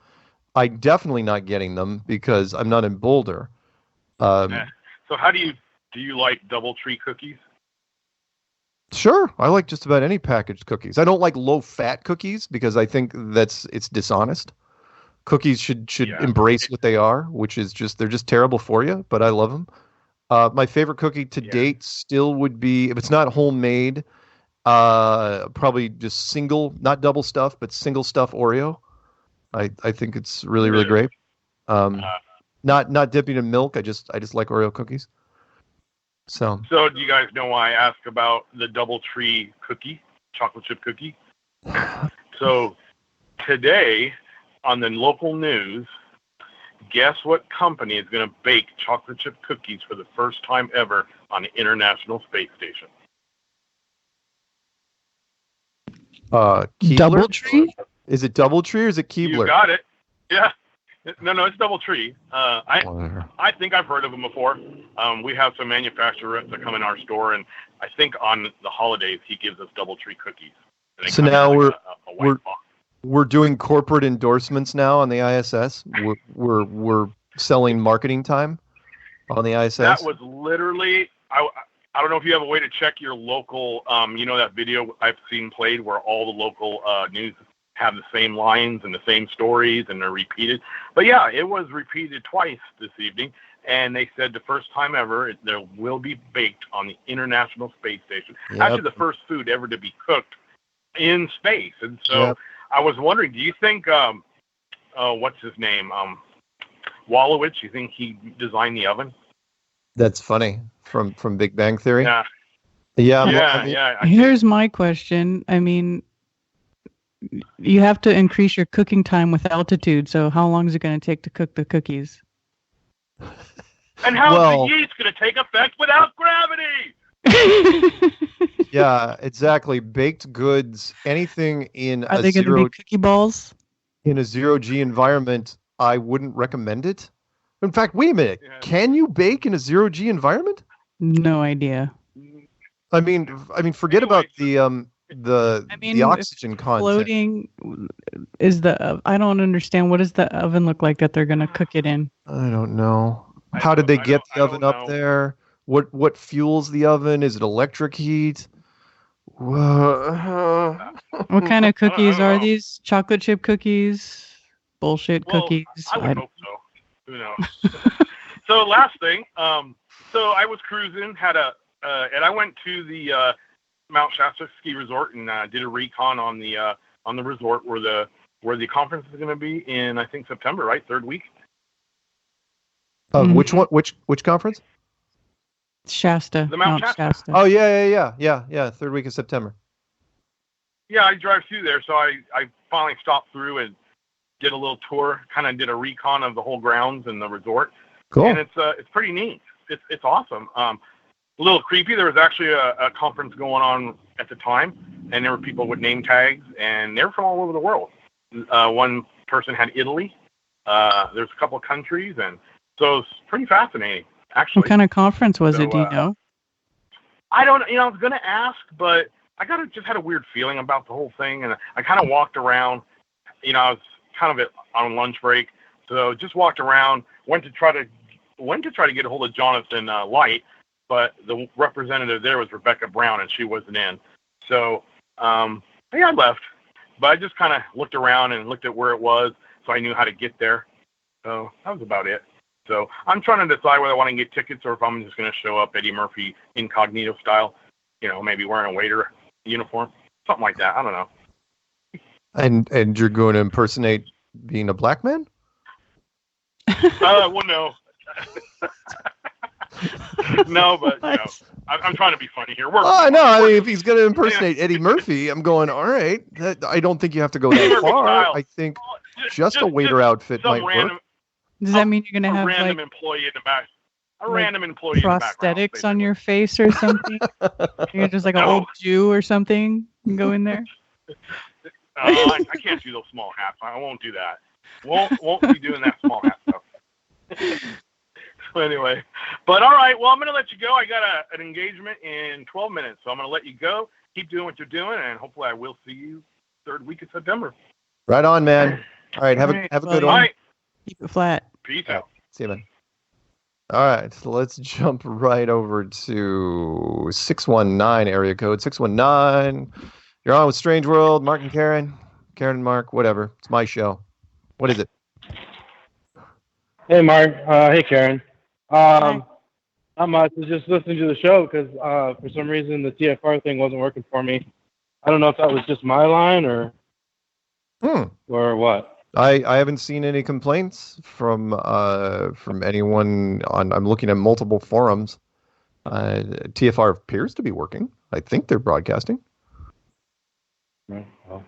E: I'm definitely not getting them because I'm not in Boulder.
H: So how do you like DoubleTree cookies?
E: Sure. I like just about any packaged cookies. I don't like low-fat cookies because I think it's dishonest. Cookies should embrace what they are, which is they're just terrible for you, but I love them. My favorite cookie to date still would be, if it's not homemade, probably just single, not double stuff, but single stuff Oreo. I think it's really, really great. Not dipping in milk. I just like Oreo cookies. So
H: do you guys know why I asked about the DoubleTree cookie, chocolate chip cookie? So today on the local news, guess what company is going to bake chocolate chip cookies for the first time ever on the International Space Station?
F: DoubleTree?
E: Is it DoubleTree or is it Keebler?
H: You got it. Yeah. No, it's DoubleTree. I think I've heard of them before. We have some manufacturer reps that come in our store, and I think on the holidays he gives us DoubleTree cookies.
E: So now we're doing corporate endorsements now on the ISS. We're selling marketing time on the ISS.
H: That was literally I don't know if you have a way to check your local. That video I've seen played where all the local news have the same lines and the same stories and they're repeated. But yeah, it was repeated twice this evening. and they said the first time ever there will be baked on the International Space Station.
E: Yep.
H: Actually, the first food ever to be cooked in space. And so I was wondering, do you think, what's his name, Wolowitz? You think he designed the oven?
E: That's funny from Big Bang Theory.
H: Yeah.
E: Yeah.
H: Yeah.
F: Here's my question. I mean, you have to increase your cooking time with altitude. So how long is it going to take to cook the cookies?
H: And how is the yeast going to take effect without gravity?
E: Yeah, exactly. Baked goods, anything in
F: Are they going to be cookie balls?
E: In a zero-G environment, I wouldn't recommend it. In fact, wait a minute. Yeah. Can you bake in a zero-G environment?
F: No idea.
E: I mean, forget about the oxygen content.
F: Floating is I don't understand. What does the oven look like that they're going to cook it in?
E: I don't know. How did they get the oven up there? What fuels the oven? Is it electric heat?
F: What kind of cookies are these? Chocolate chip cookies? Bullshit cookies?
H: I would hope so. Who knows? So last thing, so I was cruising, and I went to the Mount Shasta Ski Resort and did a recon on the resort where the conference is going to be in, I think, September, right? Third week.
E: Which one? Which conference?
F: Shasta.
H: The Mount Shasta.
E: Oh yeah. Third week of September.
H: Yeah, I drive through there, so I finally stopped through and did a little tour. Kind of did a recon of the whole grounds and the resort.
E: Cool.
H: And it's pretty neat. It's awesome. A little creepy. There was actually a conference going on at the time, and there were people with name tags, and they're from all over the world. One person had Italy. There's a couple of countries, and so it's pretty fascinating, actually.
F: What kind of conference was it? Do you know?
H: I don't. I was going to ask, but I just had a weird feeling about the whole thing, and I kind of walked around. I was kind of on lunch break, so just walked around. Went to try to get a hold of Jonathan Light, but the representative there was Rebecca Brown, and she wasn't in. So I left, but I just kind of looked around and looked at where it was, so I knew how to get there. So that was about it. So I'm trying to decide whether I want to get tickets or if I'm just going to show up Eddie Murphy incognito style, maybe wearing a waiter uniform, something like that. I don't know.
E: And you're going to impersonate being a black man?
H: Well, no. No, but I'm trying to be funny here.
E: No. I mean, if he's going to impersonate Eddie Murphy, I'm going, all right. I don't think you have to go that far. I think just a waiter outfit might work.
F: Does that mean you're going to have
H: random employee in the back? Random employee
F: prosthetics on your face or something? You're just like an old Jew or something and go in there?
H: I can't do those small hats. I won't do that. Won't be doing that small hat stuff. So anyway, but all right. Well, I'm going to let you go. I got an engagement in 12 minutes, so I'm going to let you go. Keep doing what you're doing, and hopefully I will see you third week of September.
E: Right on, man. All right. Have a good one.
H: All right.
F: Keep it flat.
H: Peace out.
E: See you, man. All right, so let's jump right over to 619 area code 619. You're on with Strange World, Mark and Karen and Mark, whatever. It's my show. What is it?
I: Hey, Mark. Hey, Karen. Not much. I was just listening to the show because for some reason the TFR thing wasn't working for me. I don't know if that was just my line or what.
E: I haven't seen any complaints from anyone I'm looking at multiple forums. TFR appears to be working. I think they're broadcasting. Well,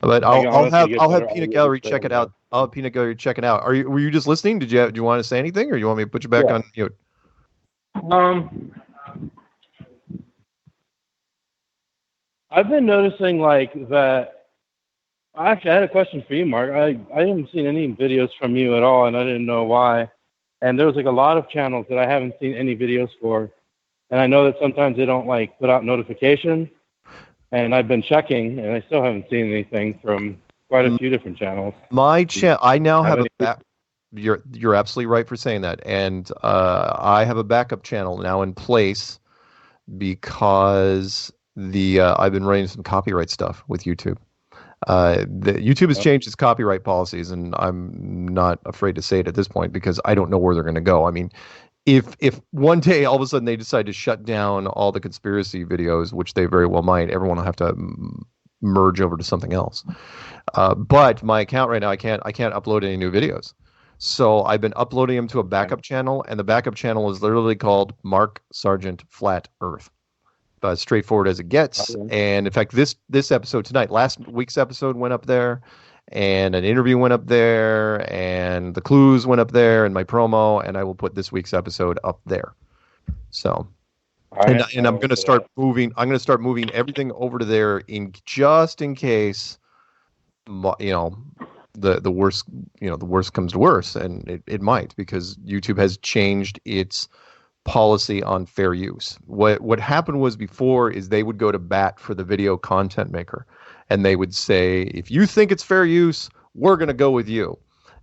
E: but I'll have Peanut Gallery check it out. I'll have Peanut Gallery check it out. Were you just listening? Do you want to say anything, or you want me to put you back on mute?
I: I've been noticing that. Actually, I had a question for you, Mark. I haven't seen any videos from you at all, and I didn't know why. And there was a lot of channels that I haven't seen any videos for. And I know that sometimes they don't put out notifications. And I've been checking, and I still haven't seen anything from quite a few different channels.
E: I now have a back. You're absolutely right for saying that. And I have a backup channel now in place because I've been running some copyright stuff with YouTube. YouTube has changed its copyright policies, and I'm not afraid to say it at this point because I don't know where they're going to go. I mean, if one day all of a sudden they decide to shut down all the conspiracy videos, which they very well might, everyone will have to merge over to something else. But my account right now, I can't upload any new videos. So I've been uploading them to a backup channel, and the backup channel is literally called Mark Sargent Flat Earth. As straightforward as it gets. Okay. And in fact, this episode tonight, last week's episode went up there, and an interview went up there, and the clues went up there, and my promo, and I will put this week's episode up there. So, and I'm going to start moving. I'm going to start moving everything over to there in case, the worst, the worst comes to worse, and it might, because YouTube has changed its policy on fair use. What happened was before is they would go to bat for the video content maker, and they would say, if you think it's fair use, we're going to go with you.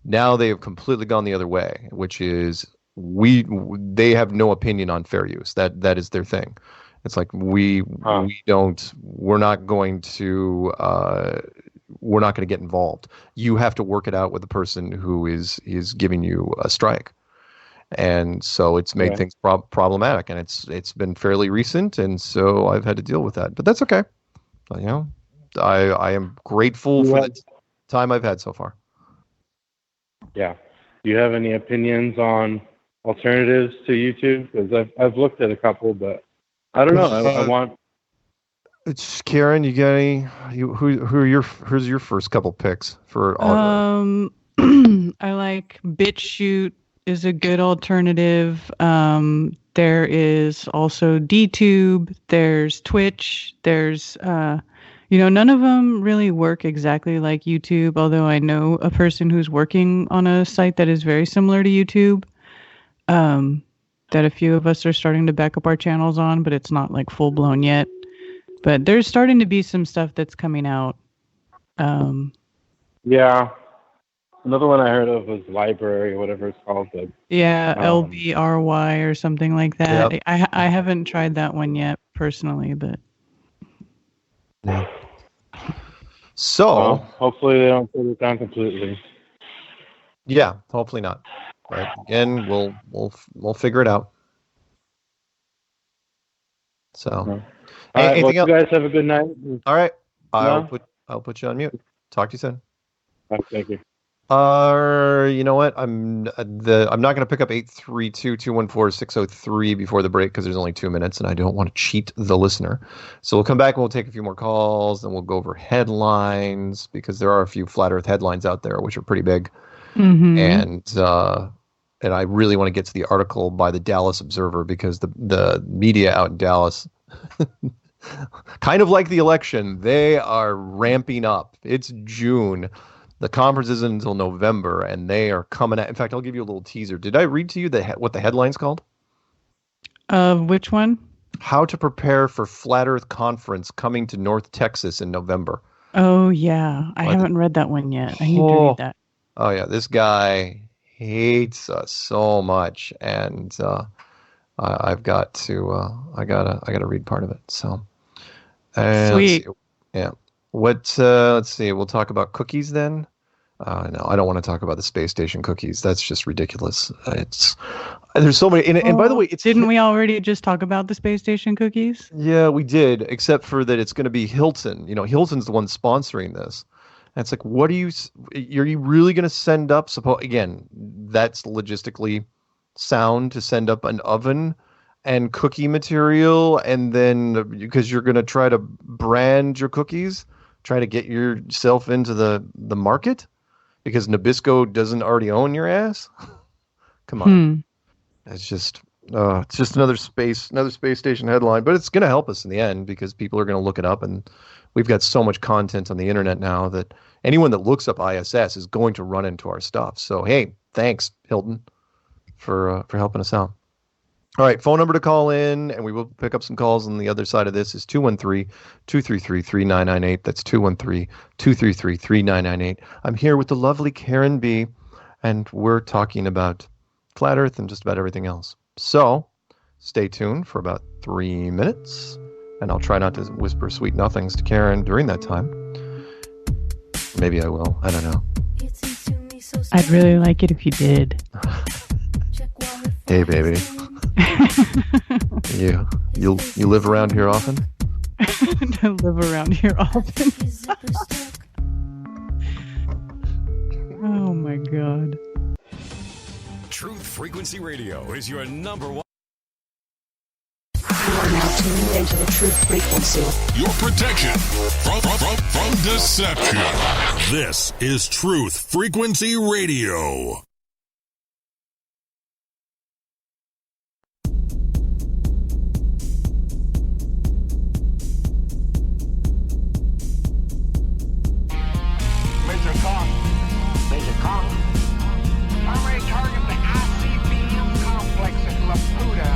E: Now they have completely gone the other way, which is they have no opinion on fair use. That is their thing. It's like we're not going to get involved. You have to work it out with the person who is giving you a strike. And so it's made things problematic, and it's been fairly recent, and so I've had to deal with that. But that's okay. I am grateful for the time I've had so far.
I: Yeah. Do you have any opinions on alternatives to YouTube? Because I've looked at a couple, but I don't know. I want.
E: It's Karen. You got any? Who's your first couple picks for?
F: I like BitChute. Is a good alternative. There is also DTube. There's Twitch. There's, none of them really work exactly like YouTube, although I know a person who's working on a site that is very similar to YouTube, that a few of us are starting to back up our channels on, but it's not like full blown yet. But there's starting to be some stuff that's coming out.
I: Yeah. Another one I heard of was Library, whatever it's called. But,
F: LBRY or something like that. Yep. I haven't tried that one yet personally, but.
E: Yeah. So
I: hopefully they don't put it down completely.
E: Yeah, hopefully not. But again, we'll figure it out. So,
I: all right, well, you guys have a good night.
E: All right, I'll put you on mute. Talk to you soon.
I: Thank you.
E: You know what? I'm not going to pick up 832-214-603 before the break because there's only 2 minutes, and I don't want to cheat the listener. So we'll come back and we'll take a few more calls, and we'll go over headlines because there are a few Flat Earth headlines out there which are pretty big, and I really want to get to the article by the Dallas Observer because the media out in Dallas. Kind of like the election, they are ramping up. It's June. The conference isn't until November, and they are coming at. In fact, I'll give you a little teaser. Did I read to you what the headline's called?
F: Which one?
E: How to prepare for Flat Earth Conference coming to North Texas in November.
F: Oh, yeah. I haven't read that one yet. I need to read that.
E: Oh, yeah. This guy hates us so much, and I've got to I gotta read part of it. So,
F: sweet.
E: Yeah. What? Let's see. We'll talk about cookies then. No, I don't want to talk about the space station cookies. That's just ridiculous. There's so many. And by the way,
F: didn't we already just talk about the space station cookies?
E: Yeah, we did. Except for that, it's going to be Hilton. Hilton's the one sponsoring this. And it's like, are you really going to send up? Again, that's logistically sound to send up an oven and cookie material, and then because you're going to try to brand your cookies, try to get yourself into the market. Because Nabisco doesn't already own your ass? Come on. It's just another space station headline, but it's going to help us in the end because people are going to look it up, and we've got so much content on the internet now that anyone that looks up ISS is going to run into our stuff. So, hey, thanks, Hilton, for helping us out. All right, phone number to call in, and we will pick up some calls on the other side of this is 213-233-3998. That's 213-233-3998. I'm here with the lovely Karen B, and we're talking about Flat Earth and just about everything else. So stay tuned for about 3 minutes, and I'll try not to whisper sweet nothings to Karen during that time. Maybe I will. I don't know.
F: I'd really like it if you did.
E: Hey, baby. You live around here often?
F: I live around here often. Oh my God.
D: Truth Frequency Radio is your number one.
C: You are now tuned into the truth frequency.
D: Your protection from deception. This is Truth Frequency Radio.
J: Major Kong. Major Kong. I'm ready to target the ICBM complex at Laputa.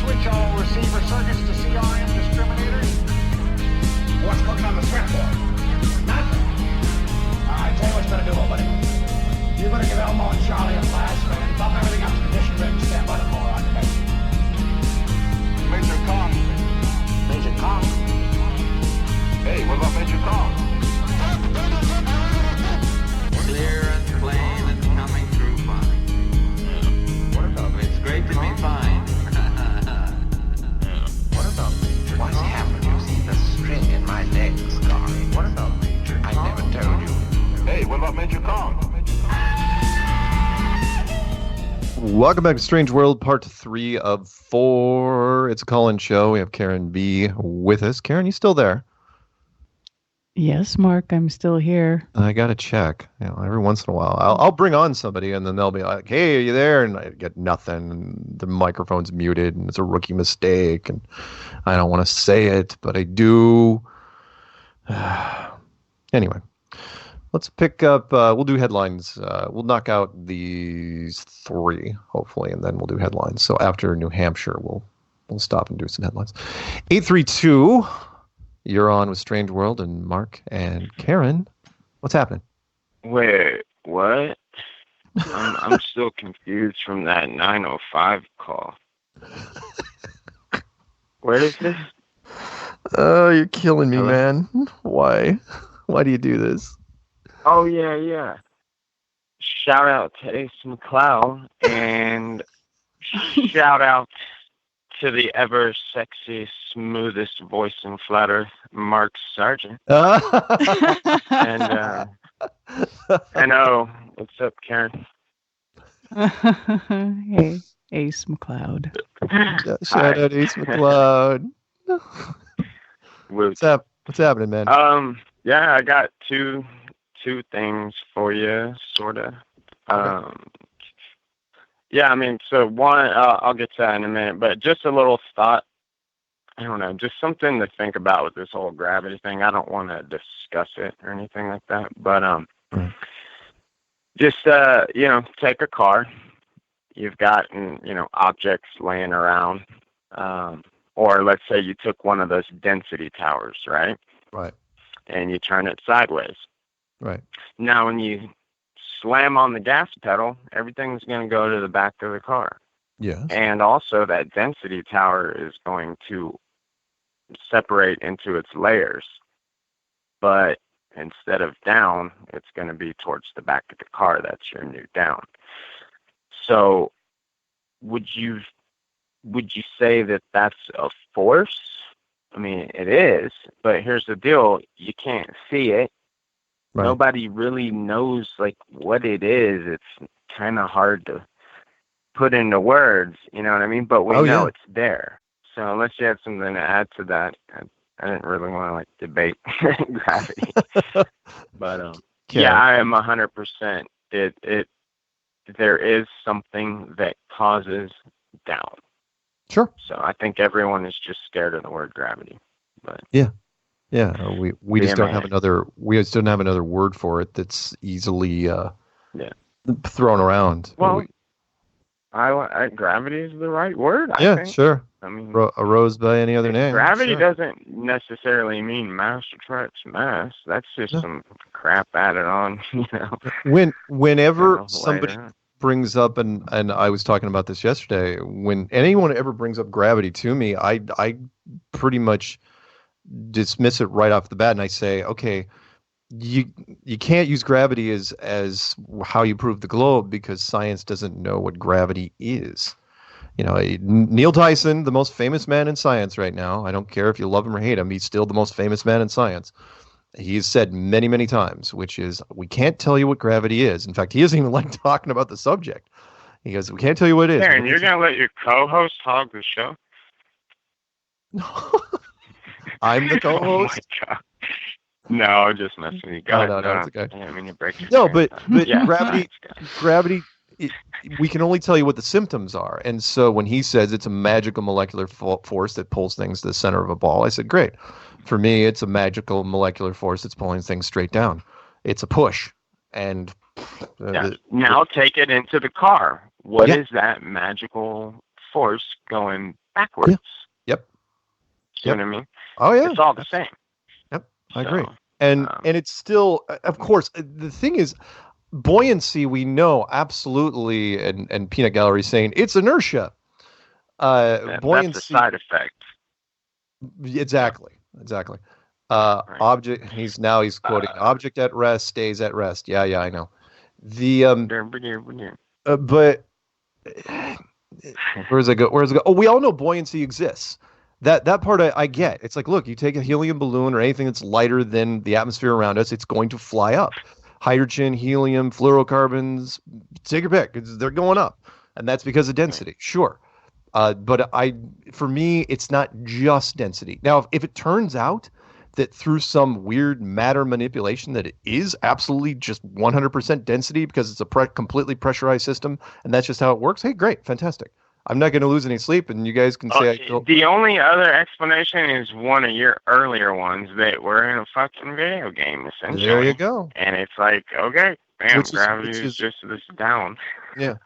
J: Switch all receiver circuits to CRM discriminators. What's cooking on the switchboard? Nothing. Alright, tell you what you better do, old buddy. You better give Elmo and Charlie a flash and bump everything up to condition ready. Stand by the floor on your base. Major Kong. Major Kong. Hey, what about Major Kong?
K: Clear and plain and coming through fine.
J: What about
K: It's great to be fine.
J: What about Major
K: What's
J: Kong?
K: happened? You see the string in my leg, Scar.
J: What about Major
K: I
J: Kong?
K: never told you.
J: Hey, what about Major Kong?
E: Welcome back to Strange World, part 3 of 4. It's a call-in show. We have Karen B with us. Karen, you still there?
F: Yes, Mark, I'm still here.
E: I gotta check. Every once in a while, I'll bring on somebody, and then they'll be like, "Hey, are you there?" And I get nothing. And the microphone's muted, and it's a rookie mistake. And I don't want to say it, but I do. Anyway, let's pick up. We'll do headlines. We'll knock out these 3, hopefully, and then we'll do headlines. So after New Hampshire, we'll stop and do some headlines. 832. You're on with Strange World and Mark and Karen. What's happening?
L: Wait, what? I'm still confused from that 905 call. Where is this?
E: Oh, you're killing me,
L: Hello?
E: man. Why? Why do you do this?
L: Oh, yeah. Shout out to Ace McCloud and shout out to the ever sexy, smoothest voice in flat Earth, Mark Sargent. And what's up, Karen?
F: Hey, Ace McCloud.
E: Shout out Ace McCloud. What's happening, man?
L: Yeah, I got two things for you, sorta. Yeah, I mean, so one, I'll get to that in a minute, but just a little thought. I don't know, just something to think about with this whole gravity thing. I don't want to discuss it or anything like that, but just take a car. You've got objects laying around, or let's say you took one of those density towers, right?
E: Right.
L: And you turn it sideways.
E: Right.
L: Now, when you slam on the gas pedal, everything's going to go to the back of the car.
E: Yes.
L: And also that density tower is going to separate into its layers. But instead of down, it's going to be towards the back of the car. That's your new down. So would you say that that's a force? I mean, it is, but here's the deal. You can't see it. Right. Nobody really knows what it is. It's kind of hard to put into words, you know what I mean? But we know it's there. So unless you have something to add to that, I didn't really want to debate gravity. But yeah, I am 100%. There is something that causes down.
E: Sure.
L: So I think everyone is just scared of the word gravity. But
E: yeah, we just don't have another. We just don't have another word for it that's easily thrown around.
L: Well, gravity is the right word. I think.
E: Sure.
L: I mean,
E: arose by any other name.
L: Gravity doesn't necessarily mean mass attracts mass. That's just some crap added on.
E: Whenever somebody brings up, and I was talking about this yesterday, when anyone ever brings up gravity to me, I pretty much dismiss it right off the bat, and I say, okay, you can't use gravity as how you prove the globe because science doesn't know what gravity is. You know, Neil Tyson, the most famous man in science right now. I don't care if you love him or hate him. He's still the most famous man in science. He's said many, many times, which is, we can't tell you what gravity is. In fact, he doesn't even like talking about the subject. He goes, we can't tell you what it is.
L: Aaron, you're going to let your co-host hog the show?
E: I'm the co-host?
L: Oh, my God. No, just messing with you.
E: No, it's okay.
L: I mean, you break your
E: no, but
L: yeah,
E: gravity, we can only tell you what the symptoms are. And so when he says it's a magical molecular force that pulls things to the center of a ball, I said, great. For me, it's a magical molecular force that's pulling things straight down. It's a push. And
L: now take it into the car. What is that magical force going backwards?
E: Yep.
L: You know what I mean?
E: Oh, yeah.
L: It's all the same.
E: Yep, I agree. And it's still, of course, the thing is, buoyancy, we know absolutely, and Peanut Gallery saying it's inertia. Buoyancy,
L: that's a side effect.
E: Exactly. Object. He's quoting object at rest stays at rest. Yeah, I know. The but where does it go? Oh, we all know buoyancy exists. That part I get. It's like, look, you take a helium balloon or anything that's lighter than the atmosphere around us, it's going to fly up. Hydrogen, helium, fluorocarbons, take your pick. They're going up, and that's because of density. Sure. But for me, it's not just density. Now, if it turns out that through some weird matter manipulation that it is absolutely just 100% density because it's a completely pressurized system, and that's just how it works, hey, great, fantastic. I'm not going to lose any sleep, and you guys can say
L: the only other explanation is one of your earlier ones that we're in a fucking video game, essentially.
E: There you go.
L: And it's like, okay, bam, gravity is just this down.
E: Yeah.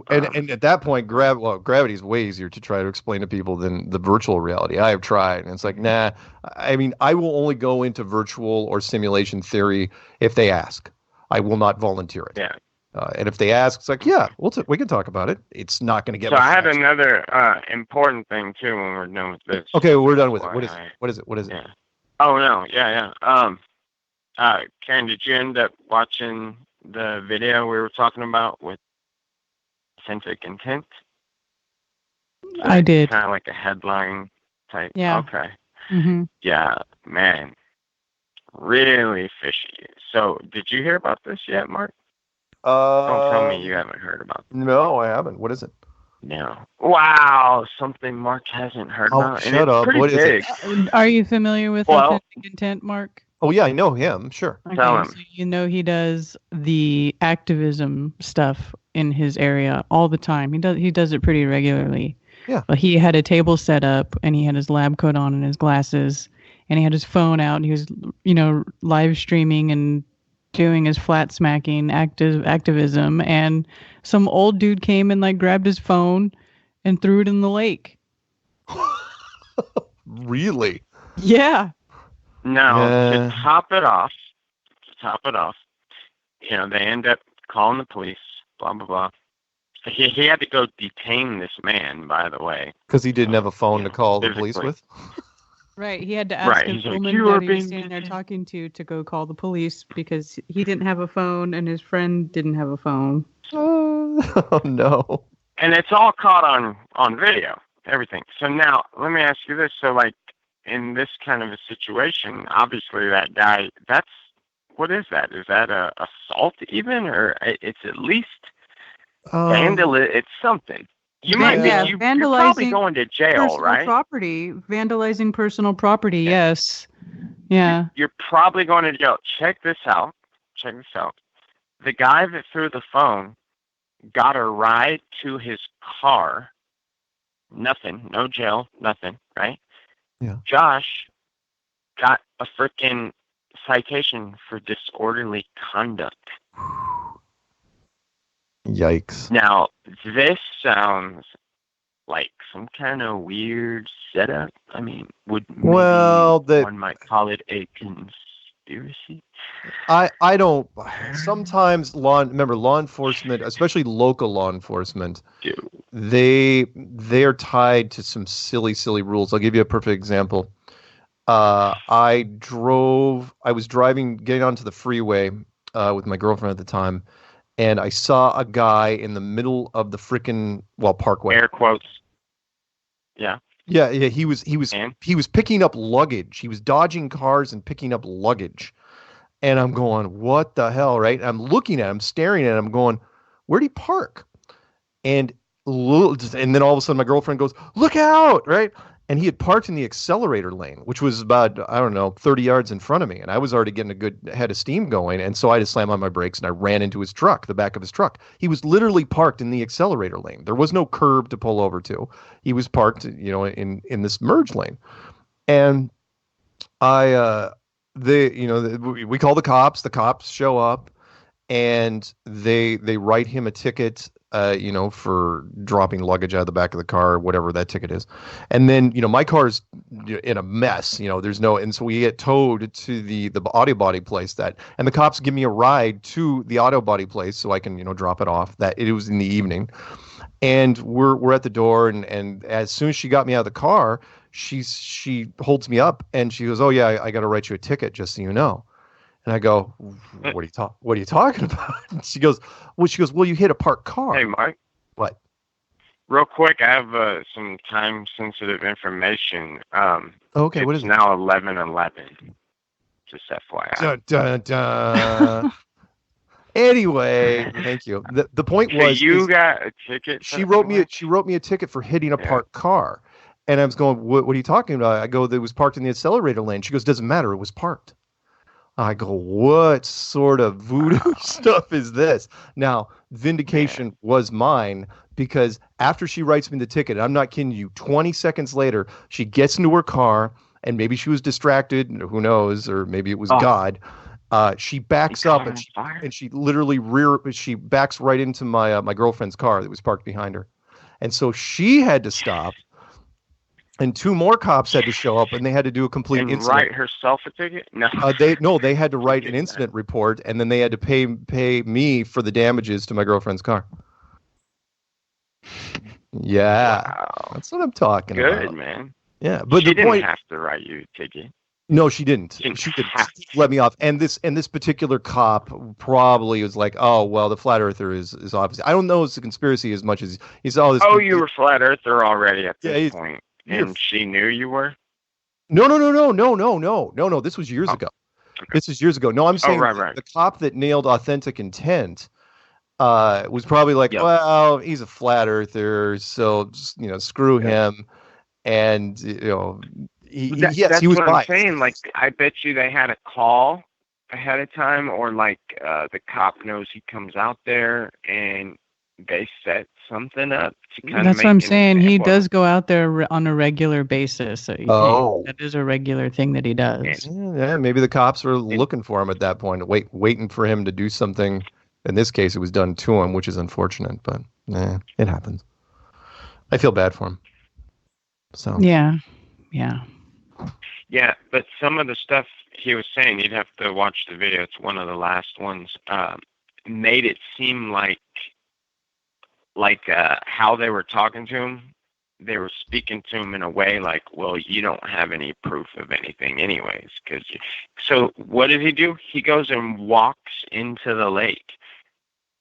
E: And at that point, gravity is way easier to try to explain to people than the virtual reality. I have tried, and it's like, nah. I mean, I will only go into virtual or simulation theory if they ask. I will not volunteer it.
L: Yeah.
E: And if they ask, it's like, yeah, we can talk about it. It's not going to get.
L: So I had another important thing too when we're done with this.
E: Okay, we're done with it. What is it?
L: Yeah. Oh no, yeah. Karen, did you end up watching the video we were talking about with authentic intent?
F: I did.
L: Kind of like a headline type.
F: Yeah.
L: Okay.
F: Mm-hmm.
L: Yeah, man, really fishy. So, did you hear about this yet, Mark? Don't tell me you haven't heard about this.
E: No, I haven't. What is it?
L: No. Wow, something Mark hasn't heard about.
E: Shut up. What is
F: it? Are you familiar with authentic intent, Mark?
E: Oh, yeah, I know him. Sure.
F: Okay,
L: tell him.
F: So you know he does the activism stuff in his area all the time. He does it pretty regularly.
E: Yeah.
F: But he had a table set up, and he had his lab coat on and his glasses, and he had his phone out, and he was, live streaming and doing his flat smacking activism, and some old dude came and grabbed his phone and threw it in the lake.
E: Really?
F: Yeah.
L: Now, to top it off, they end up calling the police, blah, blah, blah. He had to go detain this man, by the way.
E: Because he didn't have a phone to call the police with?
F: Right. He had to ask his woman that he was standing there talking to go call the police because he didn't have a phone and his friend didn't have a phone.
E: Oh, no.
L: And it's all caught on video, everything. So now, let me ask you this. So, in this kind of a situation, obviously that guy, what is that? Is that a assault even? Or it's at least vandalism? It's something. You're probably going to jail, right?
F: Vandalizing personal property, yes. Yeah.
L: You're probably going to jail. Check this out. The guy that threw the phone got a ride to his car. Nothing. No jail. Nothing, right?
E: Yeah.
L: Josh got a freaking citation for disorderly conduct.
E: Yikes.
L: Now, this sounds like some kind of weird setup. I mean, one might call it a conspiracy.
E: I don't. Sometimes law enforcement, especially local law enforcement, they are tied to some silly rules. I'll give you a perfect example. I was driving, getting onto the freeway with my girlfriend at the time, and I saw a guy in the middle of the frickin' parkway.
L: Air quotes. Yeah.
E: Yeah, he was picking up luggage. He was dodging cars and picking up luggage. And I'm going, what the hell, right? I'm looking at him, staring at him, going, where'd he park? And then all of a sudden my girlfriend goes, look out, right? And he had parked in the accelerator lane, which was about, 30 yards in front of me. And I was already getting a good head of steam going. And so I just slammed on my brakes and I ran into his truck, the back of his truck. He was literally parked in the accelerator lane. There was no curb to pull over to. He was parked, in this merge lane. And we call the cops. The cops show up and they write him a ticket, for dropping luggage out of the back of the car, whatever that ticket is. And then, my car's in a mess, and so we get towed to the auto body place and the cops give me a ride to the auto body place so I can, drop it off. That it was in the evening. And we're at the door and as soon as she got me out of the car, she holds me up and she goes, oh yeah, I got to write you a ticket just so you know. And I go, what are you talking about? And she goes, well, you hit a parked car.
L: Hey, Mike.
E: What?
L: Real quick, I have some time-sensitive information.
E: Okay, what is
L: it? It's now 11:11. Just FYI.
E: Dun, dun, dun. Anyway, thank you. The point was,
L: you got a ticket.
E: She wrote me a ticket for hitting a parked car, and I was going, what are you talking about? I go, it was parked in the accelerator lane. She goes, doesn't matter, it was parked. I go, what sort of voodoo stuff is this? Now, vindication was mine because after she writes me the ticket, I'm not kidding you, 20 seconds later, she gets into her car and maybe she was distracted, who knows, or maybe it was God. She backs up and she literally she backs right into my girlfriend's car that was parked behind her. And so she had to stop. And two more cops had to show up, and they had to do a complete incident.
L: Write herself a ticket? No.
E: They had to write an incident report, and then they had to pay me for the damages to my girlfriend's car. Yeah, wow. That's what I'm talking about.
L: Good, man.
E: Yeah, but
L: she didn't have to write you a ticket.
E: No, she didn't. She didn't let me off. And this particular cop probably was like, oh well, the flat earther is obviously. I don't know it's a conspiracy as much as he's all this.
L: Oh, you were flat earther already at this point. And she knew you were?
E: No. This was years ago. Okay. This was years ago. No, I'm saying right. The cop that nailed Authentic Intent was probably like, well, he's a flat earther, so screw him. And he was
L: what
E: biased.
L: I'm saying. Like, I bet you they had a call ahead of time, or like the cop knows he comes out there and they set something up to kind of.
F: That's what I'm saying. He does go out there on a regular basis. So that is a regular thing that he does.
E: Yeah, maybe the cops were looking for him at that point, waiting for him to do something. In this case, it was done to him, which is unfortunate, but it happens. I feel bad for him. So
F: yeah.
L: But some of the stuff he was saying, you'd have to watch the video. It's one of the last ones. Made it seem like how they were talking to him, they were speaking to him in a way like, well, you don't have any proof of anything anyways. So what did he do? He goes and walks into the lake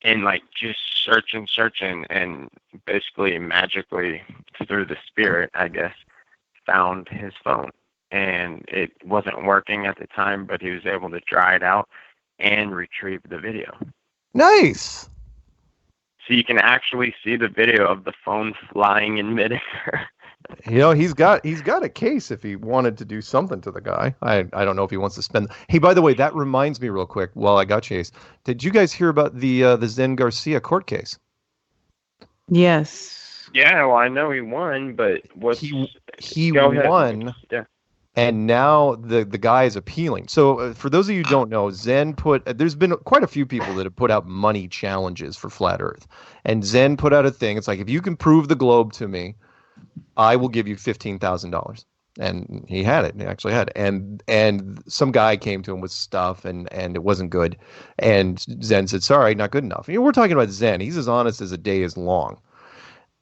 L: and just searching and basically magically through the spirit, I guess, found his phone. And it wasn't working at the time, but he was able to dry it out and retrieve the video.
E: Nice.
L: So you can actually see the video of the phone flying in midair.
E: He's got a case if he wanted to do something to the guy. I don't know if he wants to spend. Hey, by the way, that reminds me real quick. While I got Chase, did you guys hear about the Zen Garcia court case?
F: Yes.
L: Yeah, well, I know he won, but
E: he won? Yeah. And now the guy is appealing. So for those of you who don't know, Zen there's been quite a few people that have put out money challenges for Flat Earth. And Zen put out a thing. It's like, if you can prove the globe to me, I will give you $15,000. And he had it. He actually had it. And some guy came to him with stuff and it wasn't good. And Zen said, sorry, not good enough. We're talking about Zen. He's as honest as a day is long.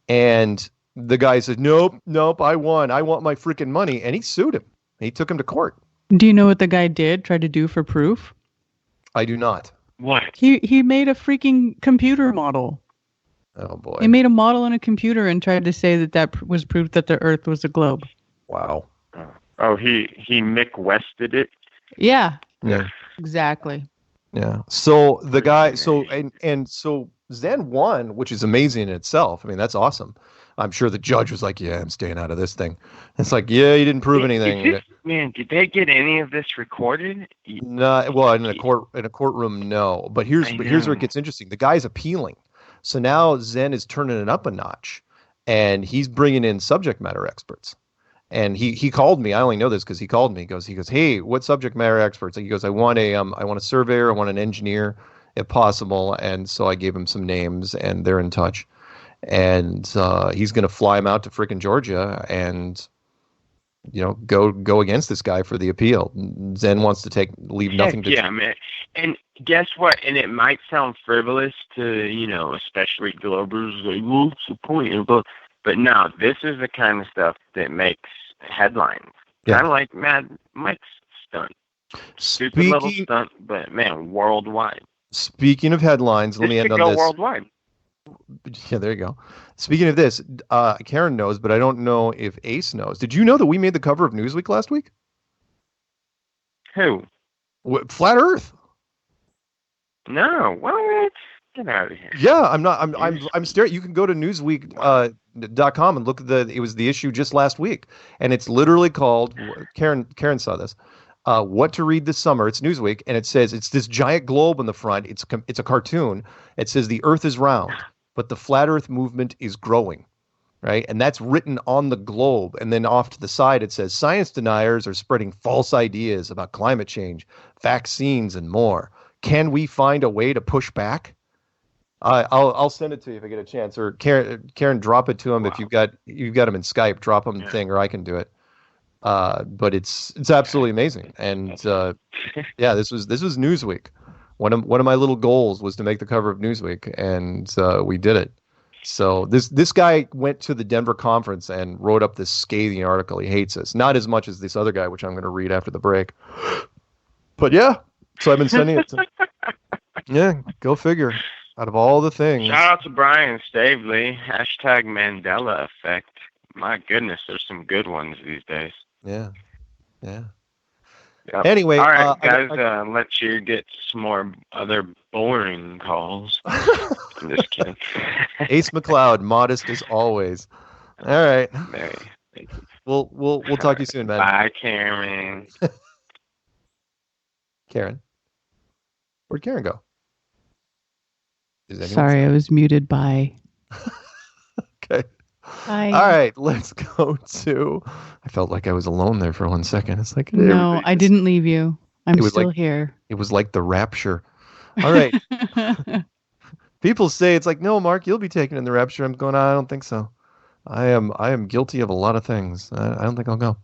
E: And the guy said, nope, I won. I want my freaking money. And he sued him. He took him to court.
F: Do you know what the guy did? Tried to do for proof?
E: I do not.
L: What?
F: He made a freaking computer model.
E: Oh boy.
F: He made a model in a computer and tried to say that was proof that the Earth was a globe.
E: Wow.
L: Oh, he Mick Wested it.
F: Yeah.
E: Yeah.
F: Exactly.
E: Yeah. So the guy, so Zen won, which is amazing in itself. I mean, that's awesome. I'm sure the judge was like, "Yeah, I'm staying out of this thing." It's like, "Yeah, you didn't prove anything."
L: Man, did they get any of this recorded?
E: No, well, in a courtroom, no. But here's where it gets interesting. The guy's appealing, so now Zen is turning it up a notch, and he's bringing in subject matter experts. And he called me. I only know this because he called me. He goes, "Hey, what subject matter experts?" He goes, I want a surveyor, I want an engineer, if possible." And so I gave him some names, and they're in touch. And he's going to fly him out to frickin' Georgia and, go against this guy for the appeal. Zen wants to leave nothing to.
L: Yeah, man. And guess what? And it might sound frivolous to, especially Globers, like, what's the point? But no, this is the kind of stuff that makes headlines.
E: Yeah.
L: Kind of like Mad Mike's stunt. Stupid little stunt, but man, worldwide.
E: Speaking of headlines, let me end on this.
L: Worldwide.
E: Yeah, there you go. Speaking of this, Karen knows, but I don't know if Ace knows. Did you know that we made the cover of Newsweek last week?
L: Who?
E: Flat Earth.
L: No, what? Get out of here.
E: Yeah, I'm staring. You can go to Newsweek.com and look at it was the issue just last week, and it's literally called. Karen saw this. What to read this summer. It's Newsweek, and it says it's this giant globe on the front. It's a cartoon. It says the Earth is round, but the flat Earth movement is growing, right? And that's written on the globe. And then off to the side, it says science deniers are spreading false ideas about climate change, vaccines, and more. Can we find a way to push back? I'll send it to you if I get a chance. Or Karen, drop it to him. Wow. If you've got him in Skype, drop him the thing, or I can do it. But it's absolutely amazing. And yeah, this was Newsweek. One of my little goals was to make the cover of Newsweek, and we did it. So this guy went to the Denver conference and wrote up this scathing article. He hates us, not as much as this other guy, which I'm going to read after the break. But yeah, so I've been sending it to. Yeah, go figure. Out of all the things.
L: Shout out to Brian Stavely. Hashtag Mandela Effect. My goodness, there's some good ones these days.
E: Yeah.
L: Yep.
E: Anyway,
L: all right, guys. Let you get some more other boring calls. I'm just kidding.
E: Ace McLeod, modest as always. All right.
L: Thank you.
E: We'll talk to you soon, man.
L: Bye, Karen.
E: Karen, where'd Karen go?
F: Sorry, I was muted. Bye.
E: Okay.
F: Hi.
E: All right, let's go to. I felt like I was alone there for 1 second. It's like
F: no, I didn't leave you. I'm still here.
E: It was like the rapture. All right. People say it's like, no, Mark, you'll be taken in the rapture. I'm going, I don't think so. I am guilty of a lot of things. I don't think I'll go.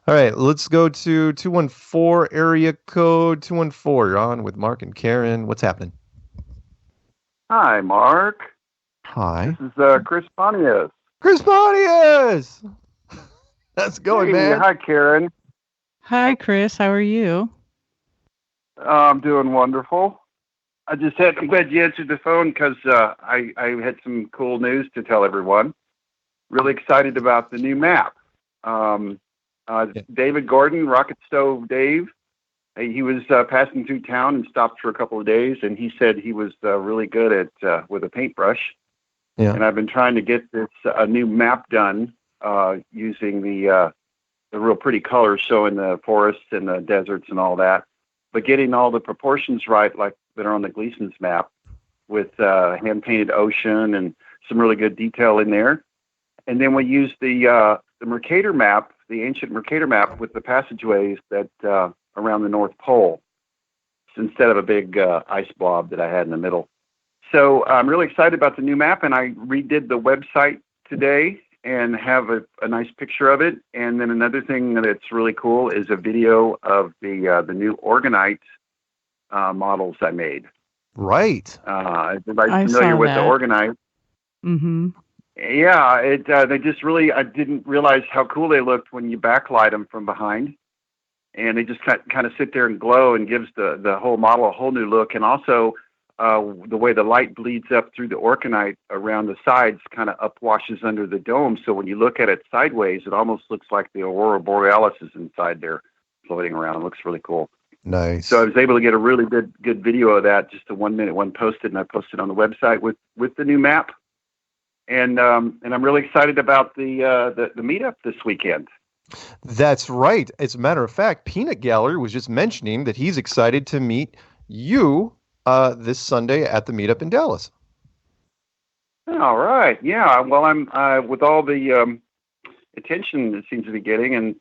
E: All right, let's go to 214 area code 214. You're on with Mark and Karen. What's happening?
M: Hi, Mark.
E: Hi.
M: This is Chris Pontius.
E: Chris Pontius! How's it going, man?
M: Hi, Karen.
F: Hi, Chris. How are you?
M: I'm doing wonderful. I'm glad you answered the phone because I had some cool news to tell everyone. Really excited about the new map. David Gordon, Rocket Stove Dave, he was passing through town and stopped for a couple of days, and he said he was really good at with a paintbrush.
E: Yeah.
M: And I've been trying to get this a new map done using the real pretty colors showing the forests and the deserts and all that, but getting all the proportions right, like that are on the Gleason's map, with hand painted ocean and some really good detail in there. And then we use the Mercator map, the ancient Mercator map, with the passageways that around the North Pole, instead of a big ice blob that I had in the middle. So I'm really excited about the new map, and I redid the website today and have a nice picture of it. And then another thing that's really cool is a video of the new Orgonite models I made.
E: Right.
M: Everybody's familiar with the Orgonite.
F: Mm-hmm.
M: Yeah, they just really, I didn't realize how cool they looked when you backlight them from behind. and they just kind of sit there and glow and gives the whole model a whole new look. And also the way the light bleeds up through the orconite around the sides kind of upwashes under the dome. So when you look at it sideways, it almost looks like the Aurora Borealis is inside there floating around. It looks really cool.
E: Nice.
M: So I was able to get a really good video of that, just a 1 minute one posted, and I posted on the website with the new map. And I'm really excited about the meetup this weekend.
E: That's right. As a matter of fact, Peanut Gallery was just mentioning that he's excited to meet you this Sunday at the meetup in Dallas.
M: All right. Yeah. Well, I'm with all the attention it seems to be getting, and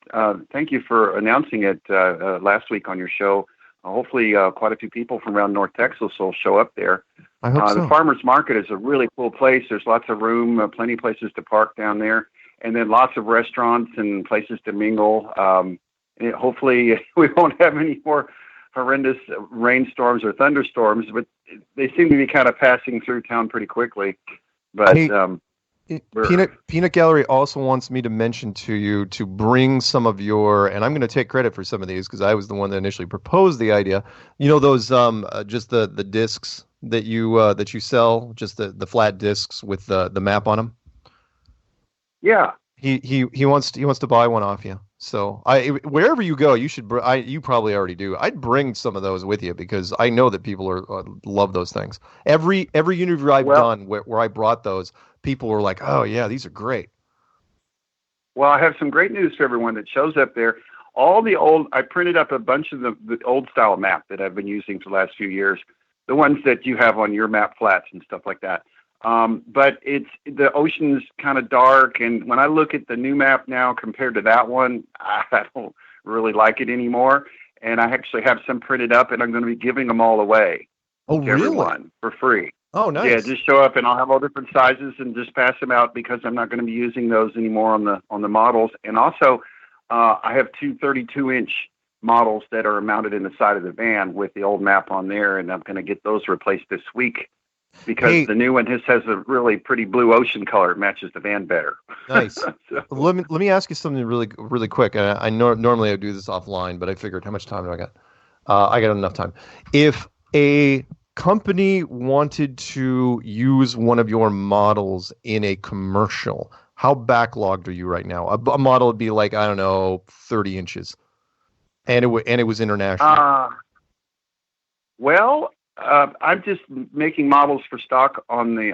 M: thank you for announcing it last week on your show. Hopefully, quite a few people from around North Texas will show up there.
E: I hope so.
M: The Farmers Market is a really cool place. There's lots of room, plenty of places to park down there, and then lots of restaurants and places to mingle. Hopefully, we won't have any more horrendous rainstorms or thunderstorms, but they seem to be kind of passing through town pretty quickly. But
E: Peanut Gallery also wants me to mention to you to bring some of your, and I'm going to take credit for some of these because I was the one that initially proposed the idea. You know those just the discs that you sell, just the flat discs with the map on them.
M: Yeah.
E: He wants to buy one off you. So wherever you go, you should. You probably already do. I'd bring some of those with you because I know that people love those things. Every interview I've done where I brought those, people were like, "Oh yeah, these are great."
M: Well, I have some great news for everyone that shows up there. I printed up a bunch of the old style map that I've been using for the last few years, the ones that you have on your map flats and stuff like that. But the ocean's kind of dark, and when I look at the new map now compared to that one, I don't really like it anymore. And I actually have some printed up, and I'm going to be giving them all away
E: to
M: everyone for free.
E: Oh, nice.
M: Yeah, just show up, and I'll have all different sizes, and just pass them out because I'm not going to be using those anymore on the models. And also, I have two 32-inch models that are mounted in the side of the van with the old map on there, and I'm going to get those replaced this week. Because the new one has a really pretty blue ocean color. It matches the van better.
E: Nice.
M: So.
E: Let me ask you something really quick. I know normally I do this offline, but I figured how much time do I got? I got enough time. If a company wanted to use one of your models in a commercial, how backlogged are you right now? A model would be like, I don't know, 30 inches, and it was international.
M: I'm just making models for stock on the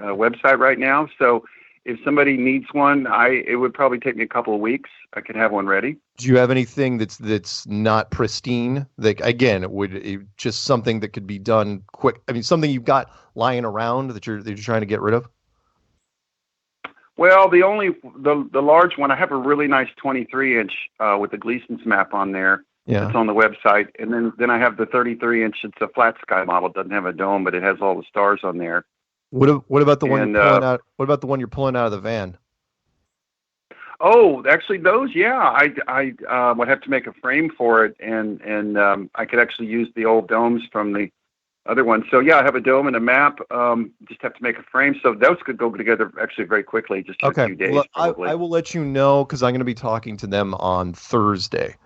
M: website right now. So if somebody needs one, it would probably take me a couple of weeks. I could have one ready.
E: Do you have anything that's not pristine? That again, just something that could be done quick. I mean, something you've got lying around that you're trying to get rid of.
M: Well, the large one, I have a really nice 23-inch with the Gleason's map on there.
E: Yeah.
M: It's on the website. And then I have the 33-inch. It's a flat sky model. It doesn't have a dome, but it has all the stars on there.
E: What about the one you're pulling out? What about the one you're pulling out of the van?
M: Oh, actually, those, yeah. I would have to make a frame for it, and I could actually use the old domes from the other one. So yeah, I have a dome and a map. Just have to make a frame. So those could go together actually very quickly, just in a few days.
E: I will let you know because I'm going to be talking to them on Thursday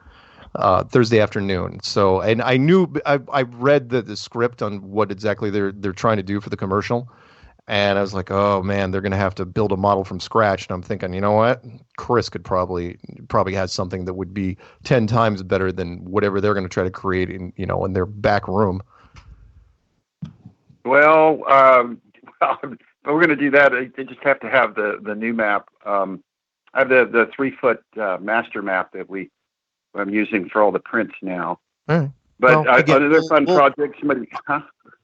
E: afternoon. So, and I knew I read the script on what exactly they're trying to do for the commercial, and I was like, oh man, they're going to have to build a model from scratch. And I'm thinking, you know what, Chris could probably has something that would be 10 times better than whatever they're going to try to create in their back room.
M: Well, we're going to do that. They just have to have the new map. I have the 3-foot master map that I'm using for all the prints now.
E: All right.
M: But another fun project. Somebody,